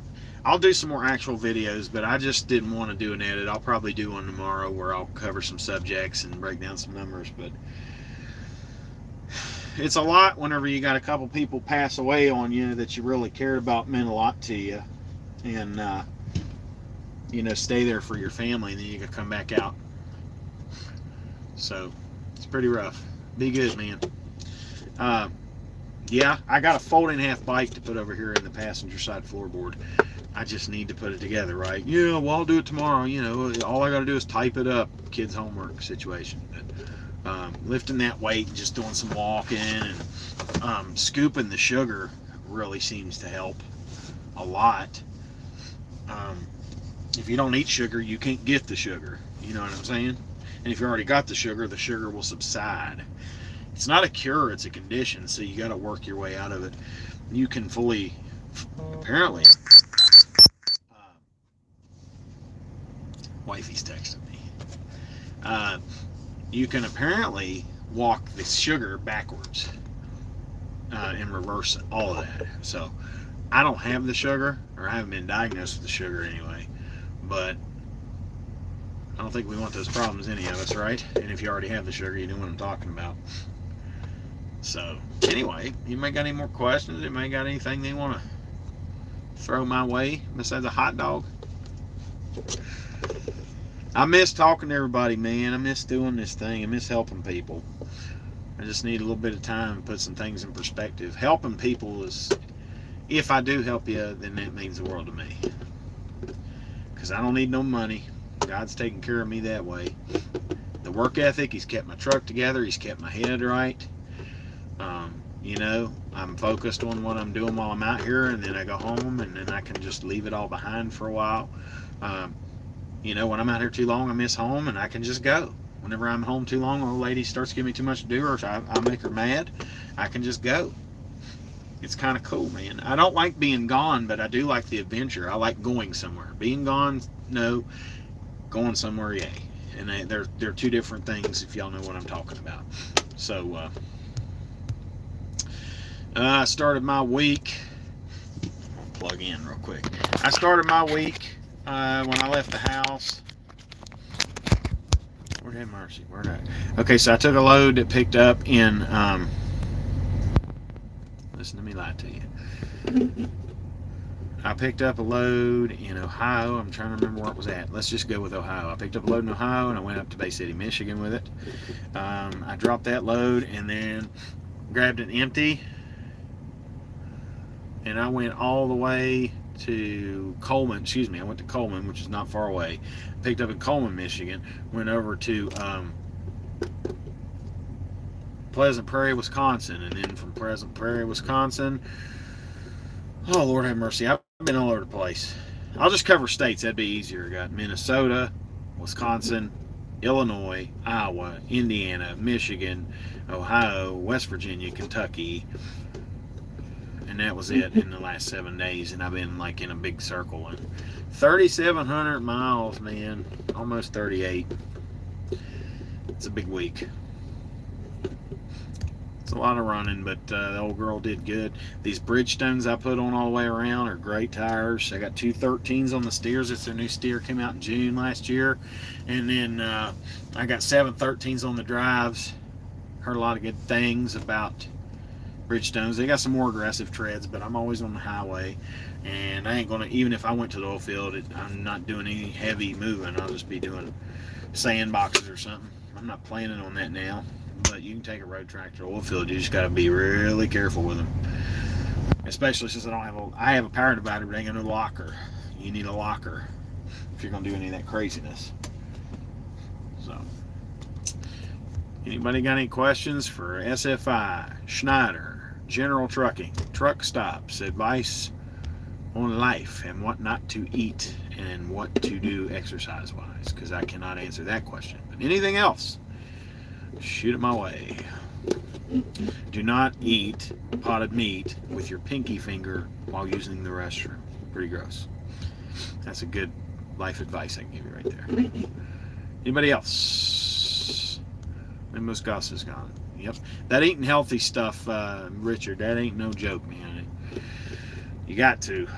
[SPEAKER 1] I'll do some more actual videos, but I just didn't want to do an edit. I'll probably do one tomorrow where I'll cover some subjects and break down some numbers, but it's a lot whenever you got a couple people pass away on you that you really cared about, meant a lot to you, and stay there for your family, and then you can come back out. So it's pretty rough. Be good, man. Yeah, I got a folding half bike to put over here in the passenger side floorboard. I just need to put it together, right? Yeah, well, I'll do it tomorrow. All I got to do is type it up. Kids' homework situation. But lifting that weight and just doing some walking and scooping the sugar really seems to help a lot. If you don't eat sugar, you can't get the sugar. You know what I'm saying? And if you already got the sugar will subside. It's not a cure, it's a condition, so you got to work your way out of it. You can fully, apparently, wifey's texting me. You can apparently walk the sugar backwards and reverse all of that. So I don't have the sugar, or I haven't been diagnosed with the sugar anyway, but I don't think we want those problems, any of us, right? And if you already have the sugar, you know what I'm talking about. So anyway, you may got any more questions? You may got anything they want to throw my way besides a hot dog? I miss talking to everybody, man. I miss doing this thing. I miss helping people. I just need a little bit of time to put some things in perspective. Helping people is, if I do help you, then that means the world to me. Because I don't need no money. God's taking care of me that way. The work ethic, He's kept my truck together. He's kept my head right. You know, I'm focused on what I'm doing while I'm out here, and then I go home, and then I can just leave it all behind for a while. You know, when I'm out here too long, I miss home, and I can just go. Whenever I'm home too long, old lady starts giving me too much to do, or I make her mad, I can just go. It's kind of cool, man. I don't like being gone, but I do like the adventure. I like going somewhere. Being gone, no. Going somewhere, yay. And they're two different things, if y'all know what I'm talking about. So, I started my week. I'll plug in real quick. I started my week when I left the house. Lord have mercy. Where'd I? Okay, so I took a load that picked up in. Listen to me lie to you. I picked up a load in Ohio. I'm trying to remember where it was at. Let's just go with Ohio. I picked up a load in Ohio, and I went up to Bay City, Michigan with it. I dropped that load and then grabbed an empty, and I went all the way to Coleman. Excuse me, I went to Coleman, which is not far away. Picked up in Coleman, Michigan. Went over to Pleasant Prairie, Wisconsin, and then from Pleasant Prairie, Wisconsin. Oh, Lord have mercy. I've been all over the place. I'll just cover states. That'd be easier. I got Minnesota, Wisconsin, Illinois, Iowa, Indiana, Michigan, Ohio, West Virginia, Kentucky. And that was it in the last 7 days. And I've been like in a big circle. And 3,700 miles, man. Almost 38. It's a big week. It's a lot of running, but the old girl did good. These Bridgestones I put on all the way around are great tires. I got 2 13s on the steers. It's their new steer, came out in June last year. And then I got 7 13s on the drives. Heard a lot of good things about Bridgestones. They got some more aggressive treads, but I'm always on the highway. And I ain't going to, even if I went to the oil field, I'm not doing any heavy moving. I'll just be doing sand boxes or something. I'm not planning on that now. But you can take a road tractor oil field. You just got to be really careful with them, especially since I have a power divider, but I ain't got no locker. You need a locker if you're gonna do any of that craziness. So, anybody got any questions for SFI, Schneider, General Trucking, truck stops, advice on life and what not to eat and what to do exercise wise? Because I cannot answer that question. But anything else, shoot it my way. Do not eat potted meat with your pinky finger while using the restroom. Pretty gross. That's a good life advice I can give you right there. Anybody else? Limbo's Gus is gone. Yep. That eating healthy stuff, Richard, that ain't no joke, man. You got to.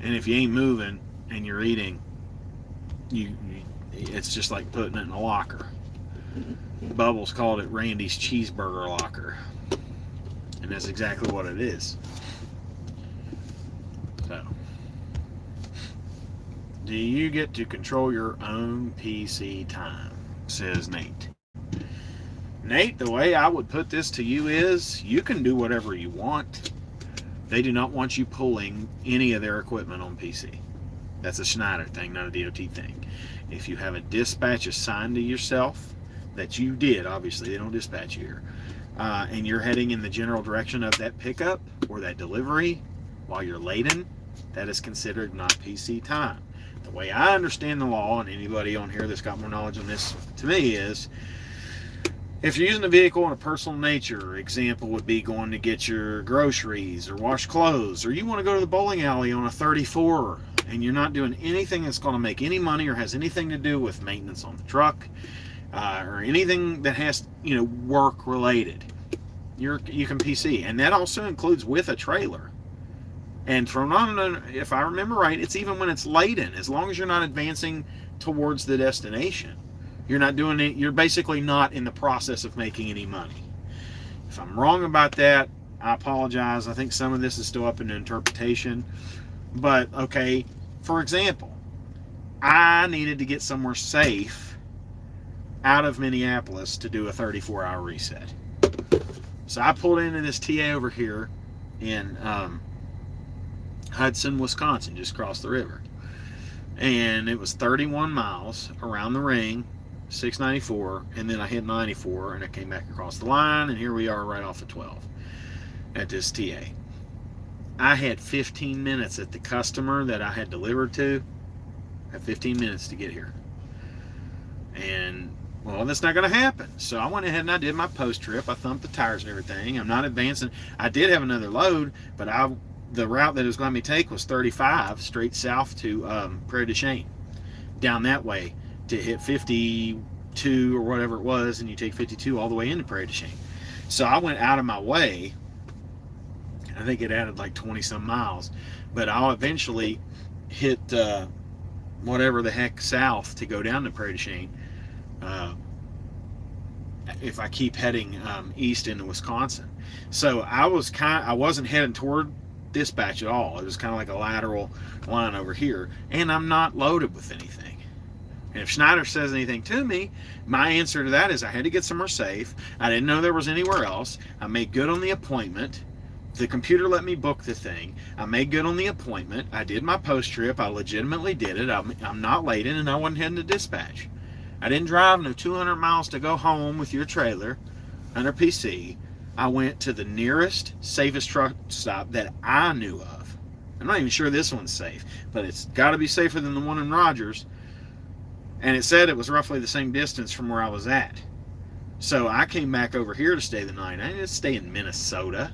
[SPEAKER 1] And if you ain't moving and you're eating, it's just like putting it in a locker. Bubbles called it Randy's cheeseburger locker, and that's exactly what it is. So, do you get to control your own PC time? Says Nate. Nate, the way I would put this to you is, you can do whatever you want. They do not want you pulling any of their equipment on PC. That's a Schneider thing, not a DOT thing. If you have a dispatch assigned to yourself, that you did, obviously, they don't dispatch you here, and you're heading in the general direction of that pickup or that delivery while you're laden, that is considered not PC time. The way I understand the law, and anybody on here that's got more knowledge on this to me, is if you're using a vehicle in a personal nature, example would be going to get your groceries or wash clothes, or you want to go to the bowling alley on a 34 and you're not doing anything that's going to make any money or has anything to do with maintenance on the truck, or anything that has, work related, you can PC. And that also includes with a trailer. And if I remember right, it's even when it's laden, as long as you're not advancing towards the destination. You're not doing it, you're basically not in the process of making any money. If I'm wrong about that, I apologize. I think some of this is still up in interpretation. But, okay, for example, I needed to get somewhere safe out of Minneapolis to do a 34-hour reset. So I pulled into this TA over here in Hudson, Wisconsin, just across the river. And it was 31 miles around the ring, 694, and then I hit 94 and I came back across the line, and here we are right off of 12 at this TA. I had 15 minutes at the customer that I had delivered to. I had 15 minutes to get here. And, well, that's not going to happen. So I went ahead and I did my post trip. I thumped the tires and everything. I'm not advancing. I did have another load, but the route that it was going to me take was 35 straight south to Prairie du Chien, down that way to hit 52 or whatever it was, and you take 52 all the way into Prairie du Chien. So I went out of my way. I think it added like 20 some miles, but I'll eventually hit whatever the heck south to go down to Prairie du Chien, if I keep heading east into Wisconsin. So I wasn't heading toward dispatch at all. It was kind of like a lateral line over here, and I'm not loaded with anything. And if Schneider says anything to me, my answer to that is I had to get somewhere safe. I didn't know there was anywhere else. I made good on the appointment. The computer let me book the thing. I made good on the appointment. I did my post trip. I legitimately did it. I'm not laden, and I wasn't heading to dispatch. I didn't drive no 200 miles to go home with your trailer under PC. I went to the nearest, safest truck stop that I knew of. I'm not even sure this one's safe, but it's got to be safer than the one in Rogers. And it said it was roughly the same distance from where I was at. So I came back over here to stay the night. I didn't stay in Minnesota.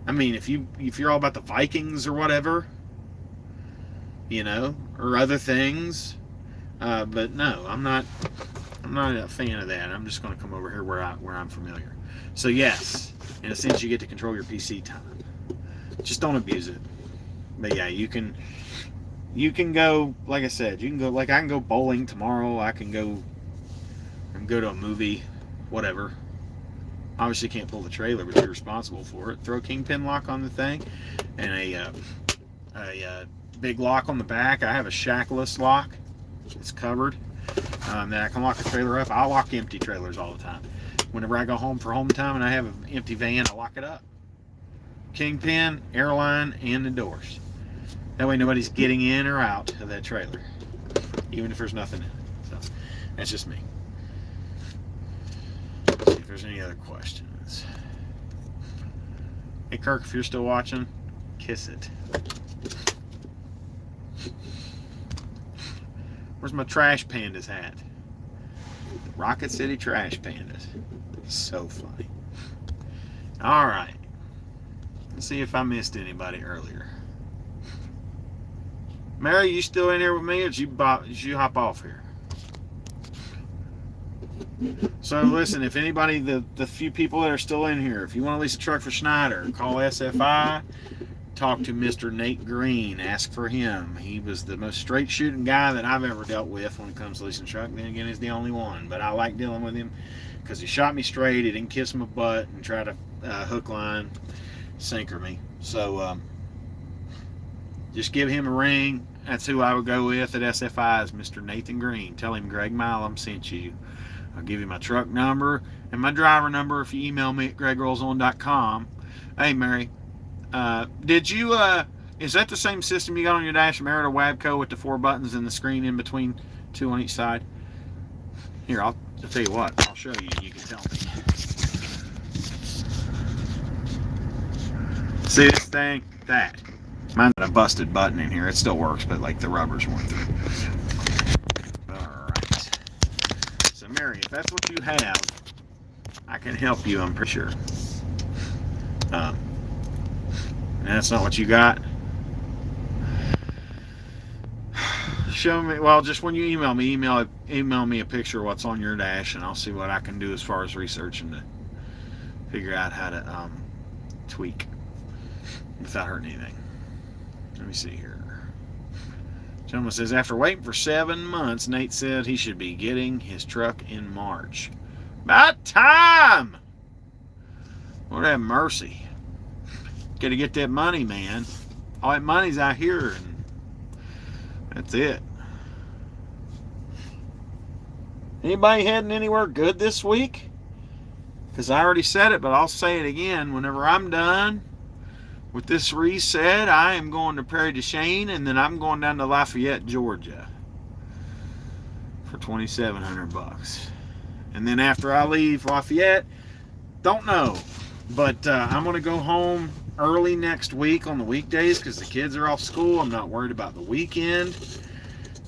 [SPEAKER 1] I mean, if you're all about the Vikings or whatever, or other things, but no, I'm not a fan of that. I'm just going to come over here where I'm familiar. So yes, in a sense, you get to control your PC time. Just don't abuse it. But yeah, you can go, like I said, I can go bowling tomorrow. I can go to a movie, whatever. Obviously can't pull the trailer, but you're responsible for it. Throw a kingpin lock on the thing, and a big lock on the back. I have a shackless lock. It's covered. That I can lock the trailer up. I lock empty trailers all the time. Whenever I go home for home time and I have an empty van, I lock it up. Kingpin, airline, and the doors. That way nobody's getting in or out of that trailer, even if there's nothing in it. So that's just me. Let's see if there's any other questions. Hey Kirk, if you're still watching, kiss it. Where's my Trash Pandas hat? Rocket City Trash Pandas. So funny. Alright. Let's see if I missed anybody earlier. Mary, you still in here with me, or did you hop off here? So listen, if anybody, the few people that are still in here, if you want to lease a truck for Schneider, call SFI. Talk to Mr. Nate Green. Ask for him. He was the most straight shooting guy that I've ever dealt with when it comes to leasing a truck. Then again, he's the only one. But I like dealing with him because he shot me straight. He didn't kiss my butt and try to hook, line, sinker me. So just give him a ring. That's who I would go with at SFI is Mr. Nathan Green. Tell him Greg Milam sent you. I'll give you my truck number and my driver number if you email me at gregrollson.com. Hey, Mary. Did you, is that the same system you got on your dash, Merida Wabco, with the 4 buttons and the screen in between, 2 on each side? Here, I'll tell you what, I'll show you and you can tell me. See this thing? That. Mine's got a busted button in here. It still works, but like the rubber's worn through. Alright. So Mary, if that's what you have, I can help you, I'm pretty sure. And that's not what you got? Show me, well, just when you email me, email me a picture of what's on your dash, and I'll see what I can do as far as researching to figure out how to tweak without hurting anything. Let me see here. Gentleman says, after waiting for 7 months, Nate said he should be getting his truck in March. About time! Lord have mercy. Got to get that money, man. All that money's out here, and that's it. Anybody heading anywhere good this week? Because I already said it, but I'll say it again. Whenever I'm done with this reset, I am going to Prairie du Chien, and then I'm going down to Lafayette, Georgia for $2,700. And then after I leave Lafayette, don't know. But I'm going to go home early next week on the weekdays because the kids are off school. I'm not worried about the weekend.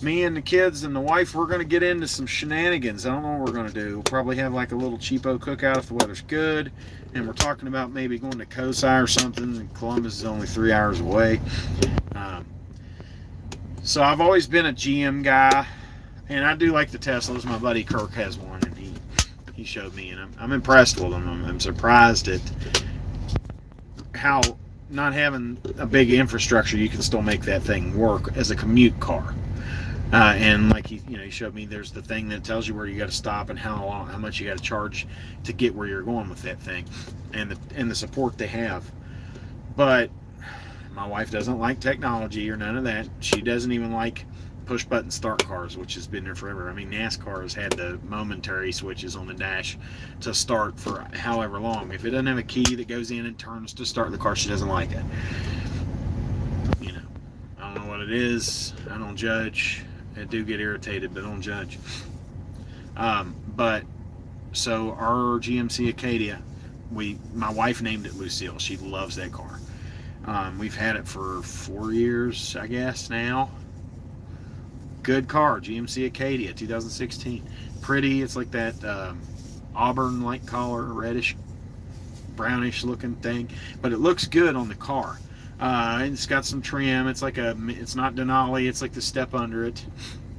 [SPEAKER 1] Me and the kids and the wife, we're going to get into some shenanigans. I don't know what we're going to do. We'll probably have like a little cheapo cookout if the weather's good. And we're talking about maybe going to Cosi or something. And Columbus is only 3 hours away. So I've always been a GM guy. And I do like the Teslas. My buddy Kirk has one, and he showed me, and I'm impressed with them. I'm surprised at how, not having a big infrastructure, you can still make that thing work as a commute car. And like he showed me, there's the thing that tells you where you got to stop and how much you got to charge to get where you're going with that thing, and the support they have. But my wife doesn't like technology or none of that. She doesn't even like push button start cars, which has been there forever. I mean, NASCAR has had the momentary switches on the dash to start for however long. If it doesn't have a key that goes in and turns to start the car, she doesn't like it. I don't know what it is. I don't judge. I do get irritated, but don't judge. But so our GMC Acadia, my wife named it Lucille. She loves that car. We've had it for 4 years, I guess now. Good car, GMC Acadia, 2016. Pretty. It's like that auburn light color, reddish, brownish looking thing, but it looks good on the car. It's got some trim. It's not Denali. It's like the step under it.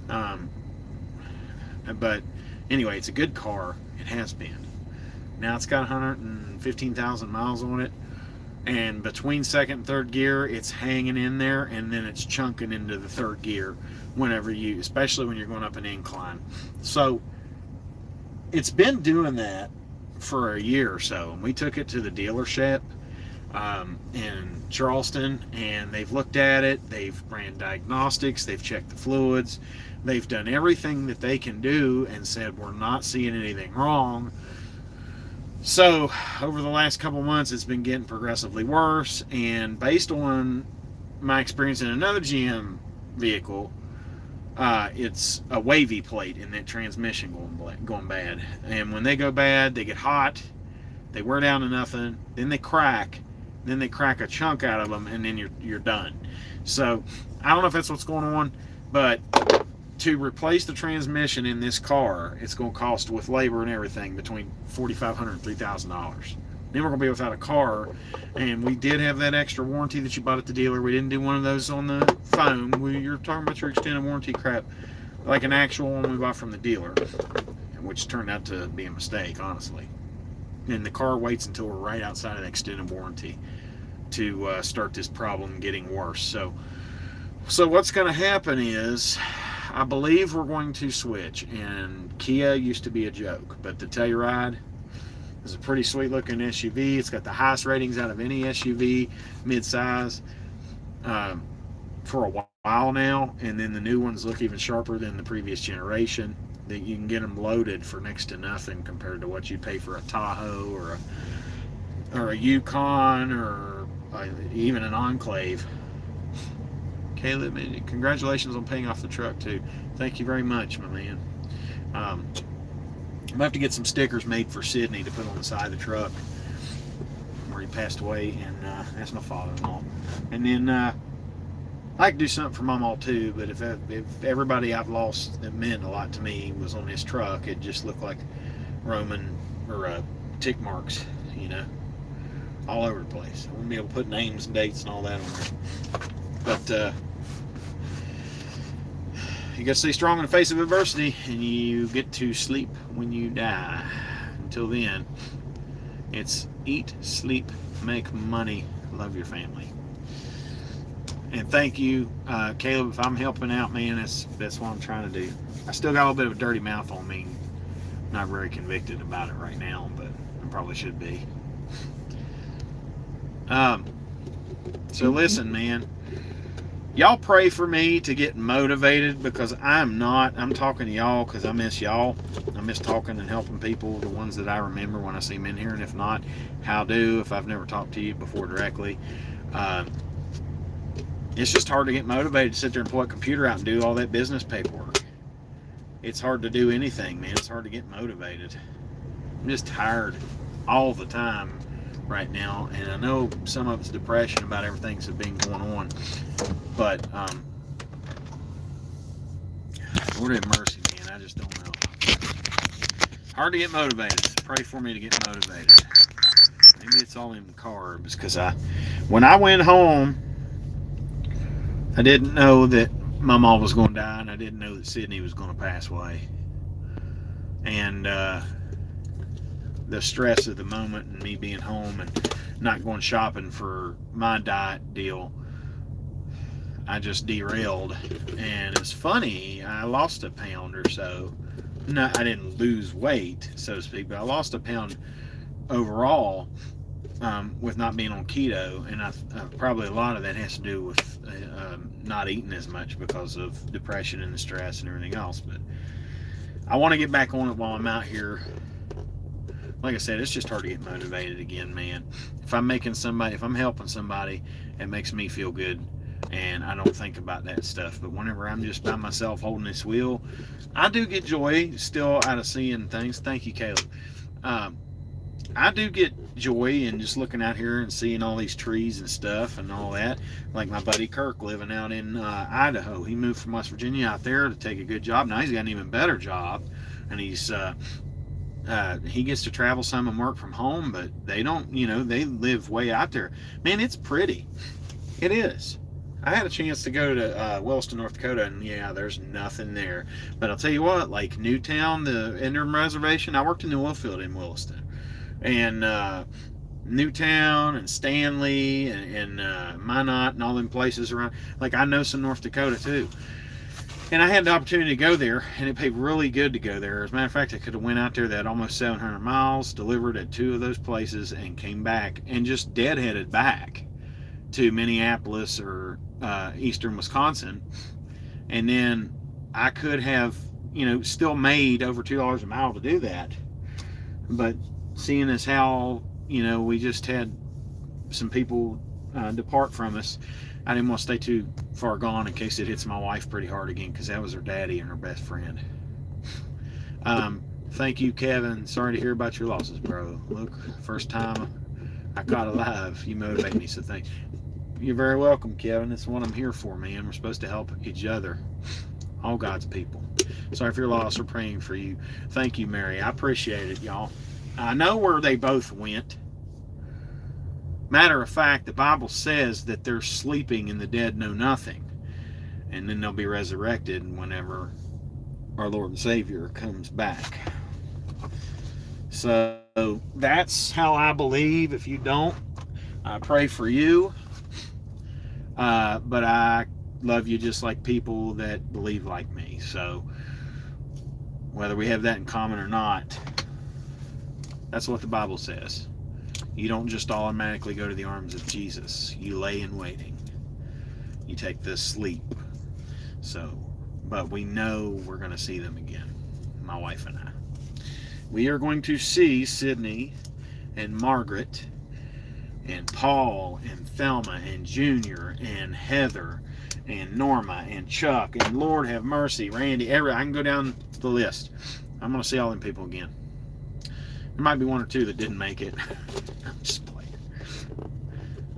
[SPEAKER 1] But anyway, it's a good car. It has been. Now it's got 115,000 miles on it, and between second and third gear, it's hanging in there, and then it's chunking into the third gear especially when you're going up an incline. So it's been doing that for a year or so, and we took it to the dealership in Charleston, and they've looked at it. They've ran diagnostics. They've checked the fluids. They've done everything that they can do and said we're not seeing anything wrong. So over the last couple months, it's been getting progressively worse, and based on my experience in another GM vehicle, it's a wavy plate in that transmission going bad. And when they go bad, they get hot, they wear down to nothing, then they crack a chunk out of them, and then you're done. So I don't know if that's what's going on, but to replace the transmission in this car, it's going to cost, with labor and everything, between $4,500 and $3,000. Then we're going to be without a car, and we did have that extra warranty that you bought at the dealer. We didn't do one of those on the phone. You're talking about your extended warranty crap, like an actual one we bought from the dealer, which turned out to be a mistake, honestly. And the car waits until we're right outside of the extended warranty to start this problem getting worse. So what's going to happen is, I believe we're going to switch. And Kia used to be a joke, but the Telluride is a pretty sweet looking SUV. It's got the highest ratings out of any SUV mid-size for a while now, and then the new ones look even sharper than the previous generation. That you can get them loaded for next to nothing compared to what you pay for a Tahoe or a Yukon or even an Enclave. Caleb, congratulations on paying off the truck too. Thank you very much, my man. I'm gonna have to get some stickers made for Sydney to put on the side of the truck where he passed away, and that's my father-in-law. And then I like to do something for Mama too, but if everybody I've lost that meant a lot to me was on this truck, it just looked like Roman or tick marks, you know, all over the place. I wouldn't be able to put names and dates and all that on there. But you got to stay strong in the face of adversity, and you get to sleep when you die. Until then, it's eat, sleep, make money, love your family. And thank you, Caleb. If I'm helping out, man, that's what I'm trying to do. I still got a little bit of a dirty mouth on me. Not very convicted about it right now, but I probably should be. So listen, man. Y'all pray for me to get motivated, because I'm talking to y'all because I miss y'all. I miss talking and helping people, the ones that I remember when I see them in here, and if not, how do, if I've never talked to you before directly. It's just hard to get motivated to sit there and pull a computer out and do all that business paperwork. It's hard to do anything, man. It's hard to get motivated. I'm just tired all the time right now, and I know some of it's depression about everything that's been going on, but Lord have mercy, man. I just don't know. Hard to get motivated. Pray for me to get motivated. Maybe it's all in carbs, because when I went home, I didn't know that my mom was going to die, and I didn't know that Sydney was going to pass away. And the stress of the moment and me being home and not going shopping for my diet deal, I just derailed. And it's funny, I lost a pound or so. No, I didn't lose weight, so to speak, but I lost a pound overall with not being on keto, and probably a lot of that has to do with not eating as much because of depression and the stress and everything else. But I want to get back on it while I'm out here. Like I said, it's just hard to get motivated again, man. If I'm helping somebody, it makes me feel good, and I don't think about that stuff. But whenever I'm just by myself holding this wheel, I do get joy still out of seeing things. Thank you, Caleb. I do get joy in just looking out here and seeing all these trees and stuff and all that. Like my buddy Kirk living out in Idaho. He moved from West Virginia out there to take a good job. Now he's got an even better job, and he gets to travel some and work from home, but they don't, they live way out there. Man, it's pretty. It is. I had a chance to go to Williston, North Dakota, and yeah, there's nothing there. But I'll tell you what, like Newtown, the Indian Reservation, I worked in the oil field in Williston. And Newtown and Stanley and Minot and all them places around. Like, I know some North Dakota too. And I had the opportunity to go there, and it paid really good to go there. As a matter of fact, I could have went out there that almost 700 miles, delivered at 2 of those places, and came back, and just deadheaded back to Minneapolis or eastern Wisconsin. And then I could have, still made over $2 a mile to do that. But seeing as how, we just had some people depart from us, I didn't want to stay too far gone in case it hits my wife pretty hard again, because that was her daddy and her best friend. Thank you, Kevin. Sorry to hear about your losses, bro. Look, first time I caught alive, you motivate me, so thanks. You're very welcome, Kevin. That's what I'm here for, man. We're supposed to help each other. All God's people. Sorry for your loss. We're praying for you. Thank you, Mary. I appreciate it, y'all. I know where they both went. Matter of fact, the Bible says that they're sleeping and the dead know nothing. And then they'll be resurrected whenever our Lord and Savior comes back. So that's how I believe. If you don't, I pray for you. But I love you just like people that believe like me. So whether we have that in common or not, that's what the Bible says. You don't just automatically go to the arms of Jesus. You lay in waiting. You take this sleep. So, but we know we're going to see them again, my wife and I. We are going to see Sydney and Margaret and Paul and Thelma and Junior and Heather and Norma and Chuck and Lord have mercy, Randy, I can go down the list. I'm going to see all them people again. There might be 1 or 2 that didn't make it. I'm just playing.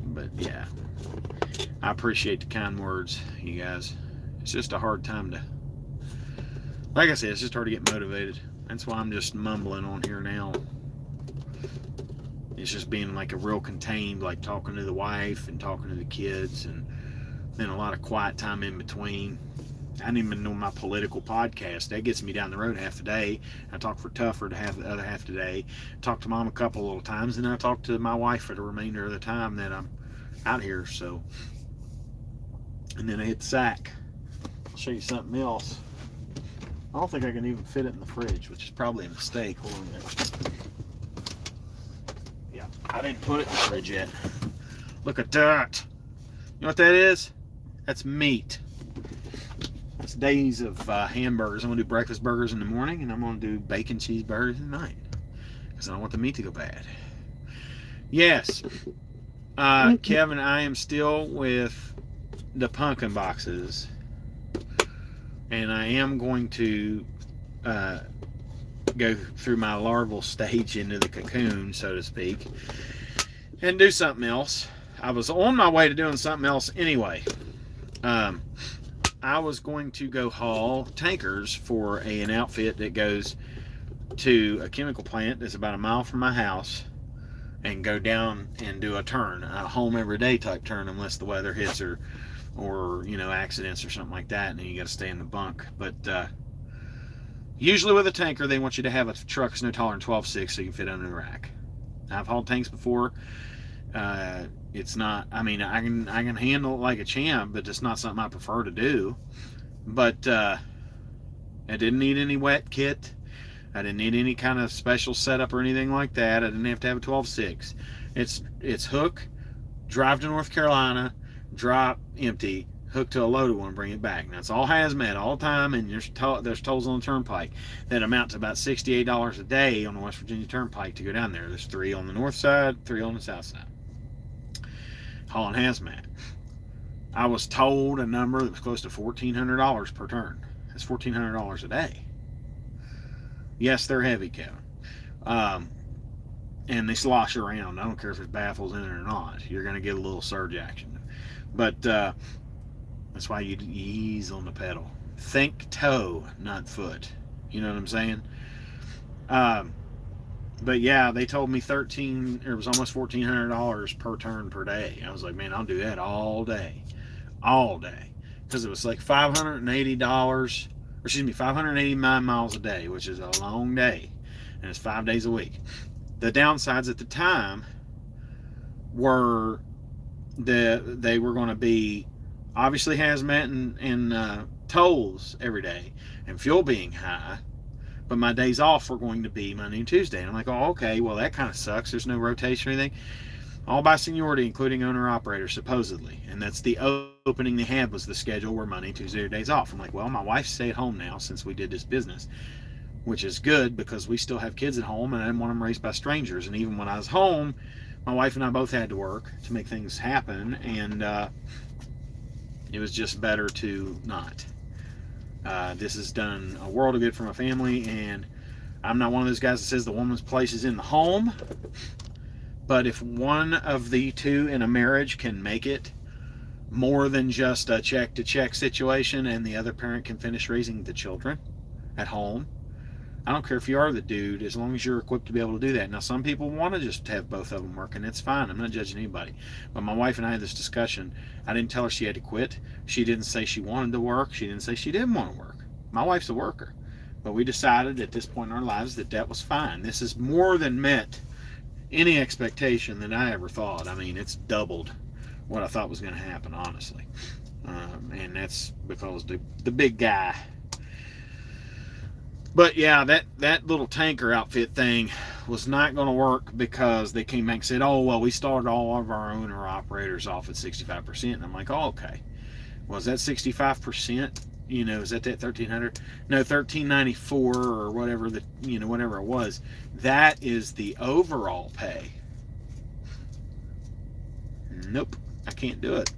[SPEAKER 1] But yeah. I appreciate the kind words, you guys. It's just a hard time to, like I said, it's just hard to get motivated. That's why I'm just mumbling on here now. It's just being like a real contained, like talking to the wife and talking to the kids, and then a lot of quiet time in between. I didn't even know my political podcast. That gets me down the road half the day. I talk for Tougher the other half of the day. Talk to Mom a couple little times, and then I talk to my wife for the remainder of the time that I'm out here. So, and then I hit the sack. I'll show you something else. I don't think I can even fit it in the fridge, which is probably a mistake. Hold on a minute. Yeah, I didn't put it in the fridge yet. Look at that. You know what that is? That's meat. It's days of hamburgers. I'm going to do breakfast burgers in the morning, and I'm going to do bacon cheeseburgers at night because I don't want the meat to go bad. Yes, Kevin, I am still with the pumpkin boxes, and I am going to go through my larval stage into the cocoon, so to speak, and do something else. I was on my way to doing something else anyway. I was going to go haul tankers for an outfit that goes to a chemical plant that's about a mile from my house, and go down and do a turn, a home every day type turn, unless the weather hits or you know, accidents or something like that, and then you got to stay in the bunk. But usually with a tanker, they want you to have a truck that's no taller than 12.6 so you can fit under the rack. I've hauled tanks before. It's not, I mean, I can handle it like a champ, but it's not something I prefer to do. But I didn't need any wet kit. I didn't need any kind of special setup or anything like that. I didn't have to have a 12.6. It's hook, drive to North Carolina, drop empty, hook to a loaded one, bring it back. Now it's all hazmat all the time, and there's tolls on the turnpike that amount to about $68 a day on the West Virginia Turnpike to go down there. There's 3 on the north side, 3 on the south side. Hauling hazmat. I was told a number that was close to $1,400 per turn. That's $1,400 a day. Yes, they're heavy, Kevin. And they slosh around. I don't care if there's baffles in it or not. You're going to get a little surge action. But that's why you ease on the pedal. Think toe, not foot. You know what I'm saying? But yeah, they told me it was almost $1,400 per turn per day. I was like, man, I'll do that all day. Because it was like $589 miles a day, which is a long day. And it's 5 days a week. The downsides at the time were that they were going to be obviously hazmat and tolls every day, and fuel being high. But my days off were going to be Monday and Tuesday. And I'm like, oh, okay, well, that kind of sucks. There's no rotation or anything. All by seniority, including owner-operator, supposedly. And that's the opening they had, was the schedule where Monday and Tuesday are days off. I'm like, well, my wife stay at home now since we did this business, which is good because we still have kids at home, and I didn't want them raised by strangers. And even when I was home, my wife and I both had to work to make things happen, and it was just better to not. This has done a world of good for my family, and I'm not one of those guys that says the woman's place is in the home. But if one of the two in a marriage can make it more than just a check-to-check situation, and the other parent can finish raising the children at home, I don't care if you are the dude, as long as you're equipped to be able to do that. Now, some people want to just have both of them working. It's fine. I'm not judging anybody. But my wife and I had this discussion. I didn't tell her she had to quit. She didn't say she wanted to work. She didn't say she didn't want to work. My wife's a worker. But we decided at this point in our lives that was fine. This has more than met any expectation that I ever thought. I mean, it's doubled what I thought was going to happen, honestly. And that's because the big guy. But yeah, that little tanker outfit thing was not going to work because they came back and said, oh, well, we started all of our owner operators off at 65%. And I'm like, oh, okay. Was that 65%? You know, is that 1,300? No, 1,394 or whatever whatever it was. That is the overall pay. Nope, I can't do it.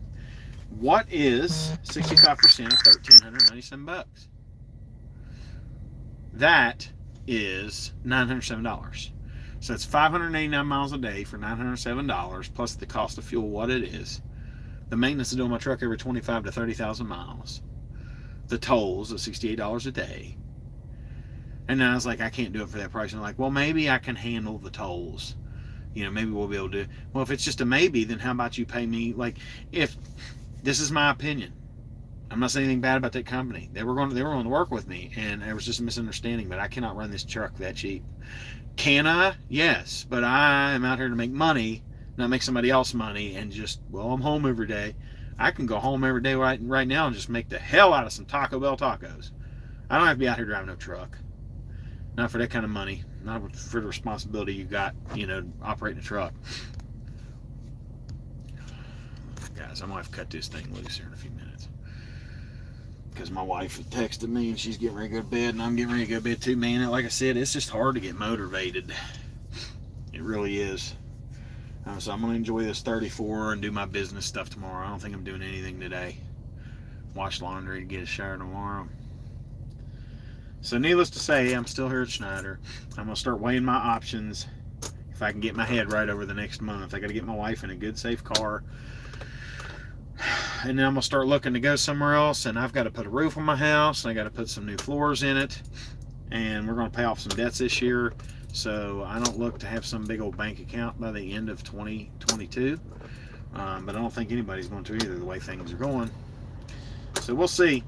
[SPEAKER 1] What is 65% of $1,397? That is $907. So it's 589 miles a day for $907 plus the cost of fuel, what it is. the maintenance of doing my truck every 25 to 30,000 miles, the tolls of $68 a day. And then I was like, I can't do it for that price. And I'm like, well, maybe I can handle the tolls. You know, maybe we'll be able to. Well, if it's just a maybe, then how about you pay me? Like, if this is my opinion, I'm not saying anything bad about that company. They were going to work with me, and there was just a misunderstanding. But I cannot run this truck that cheap. Can I? Yes, but I am out here to make money, not make somebody else money. And just, well, I'm home every day. I can go home every day right now and just make the hell out of some Taco Bell tacos. I don't have to be out here driving no truck. Not for that kind of money. Not for the responsibility you got, you know, operating a truck. Guys, I'm going to have to cut this thing loose here in a few minutes. Because my wife texted me and she's getting ready to go to bed, and I'm getting ready to go to bed too, man. Like I said, it's just hard to get motivated. It really is. So I'm going to enjoy this 34 and do my business stuff tomorrow. I don't think I'm doing anything today. Wash laundry to get a shower tomorrow. So needless to say, I'm still here at Schneider. I'm going to start weighing my options if I can get my head right over the next month. I got to get my wife in a good, safe car. And then I'm going to start looking to go somewhere else. And I've got to put a roof on my house. And I got to put some new floors in it. And we're going to pay off some debts this year. So I don't look to have some big old bank account by the end of 2022. But I don't think anybody's going to either, the way things are going. So we'll see.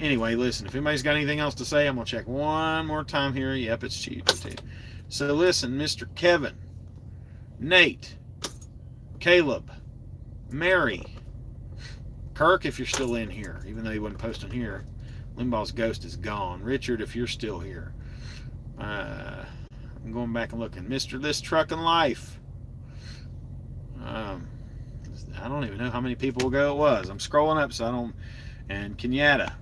[SPEAKER 1] Anyway, listen, if anybody's got anything else to say, I'm going to check one more time here. Yep, it's cheap too. So listen, Mr. Kevin, Nate, Caleb, Mary, Kirk, if you're still in here, even though he wasn't posting here. Limbaugh's ghost is gone. Richard, if you're still here. I'm going back and looking. Mr. This Truckin' Life. I don't even know how many people ago it was. I'm scrolling up, so I don't. And Kenyatta,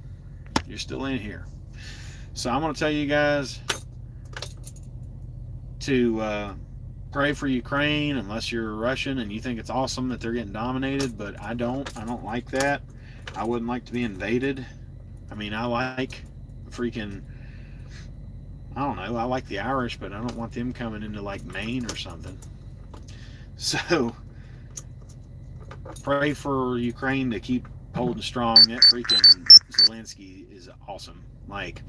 [SPEAKER 1] you're still in here. So I'm going to tell you guys to pray for Ukraine, unless you're Russian and you think it's awesome that they're getting dominated, but I don't like that. I wouldn't like to be invaded. I mean, I like freaking, I don't know, I like the Irish, but I don't want them coming into like Maine or something. So pray for Ukraine to keep holding strong. That freaking Zelensky is awesome. Like,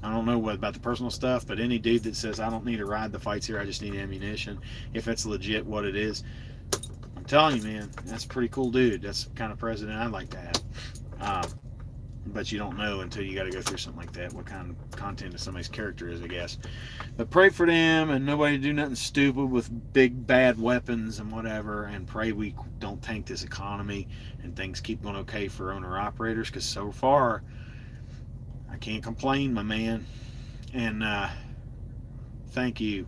[SPEAKER 1] I don't know what about the personal stuff, but any dude that says I don't need to ride the fights here, I just need ammunition, if that's legit what it is, I'm telling you, man, that's a pretty cool dude. That's the kind of president I'd like to have. But you don't know until you got to go through something like that, what kind of content of somebody's character is, I guess. But pray for them, and nobody do nothing stupid with big bad weapons and whatever, and pray we don't tank this economy and things keep going okay for owner-operators, because so far I can't complain, my man. And thank you,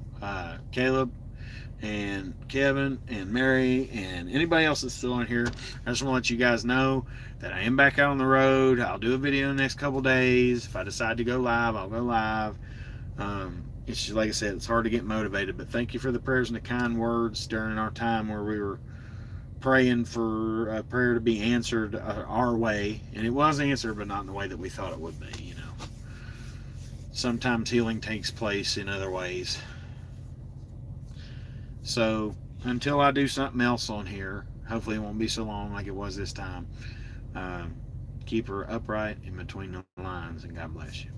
[SPEAKER 1] Caleb and Kevin and Mary and anybody else that's still on here. I just want to let you guys know that I am back out on the road. I'll do a video in the next couple days. If I decide to go live, I'll go live. It's just, like I said, it's hard to get motivated, but thank you for the prayers and the kind words during our time where we were praying for a prayer to be answered our way. And it was answered, but not in the way that we thought it would be, you know. Sometimes healing takes place in other ways. So until I do something else on here, hopefully it won't be so long like it was this time, keep her upright in between the lines, and God bless you.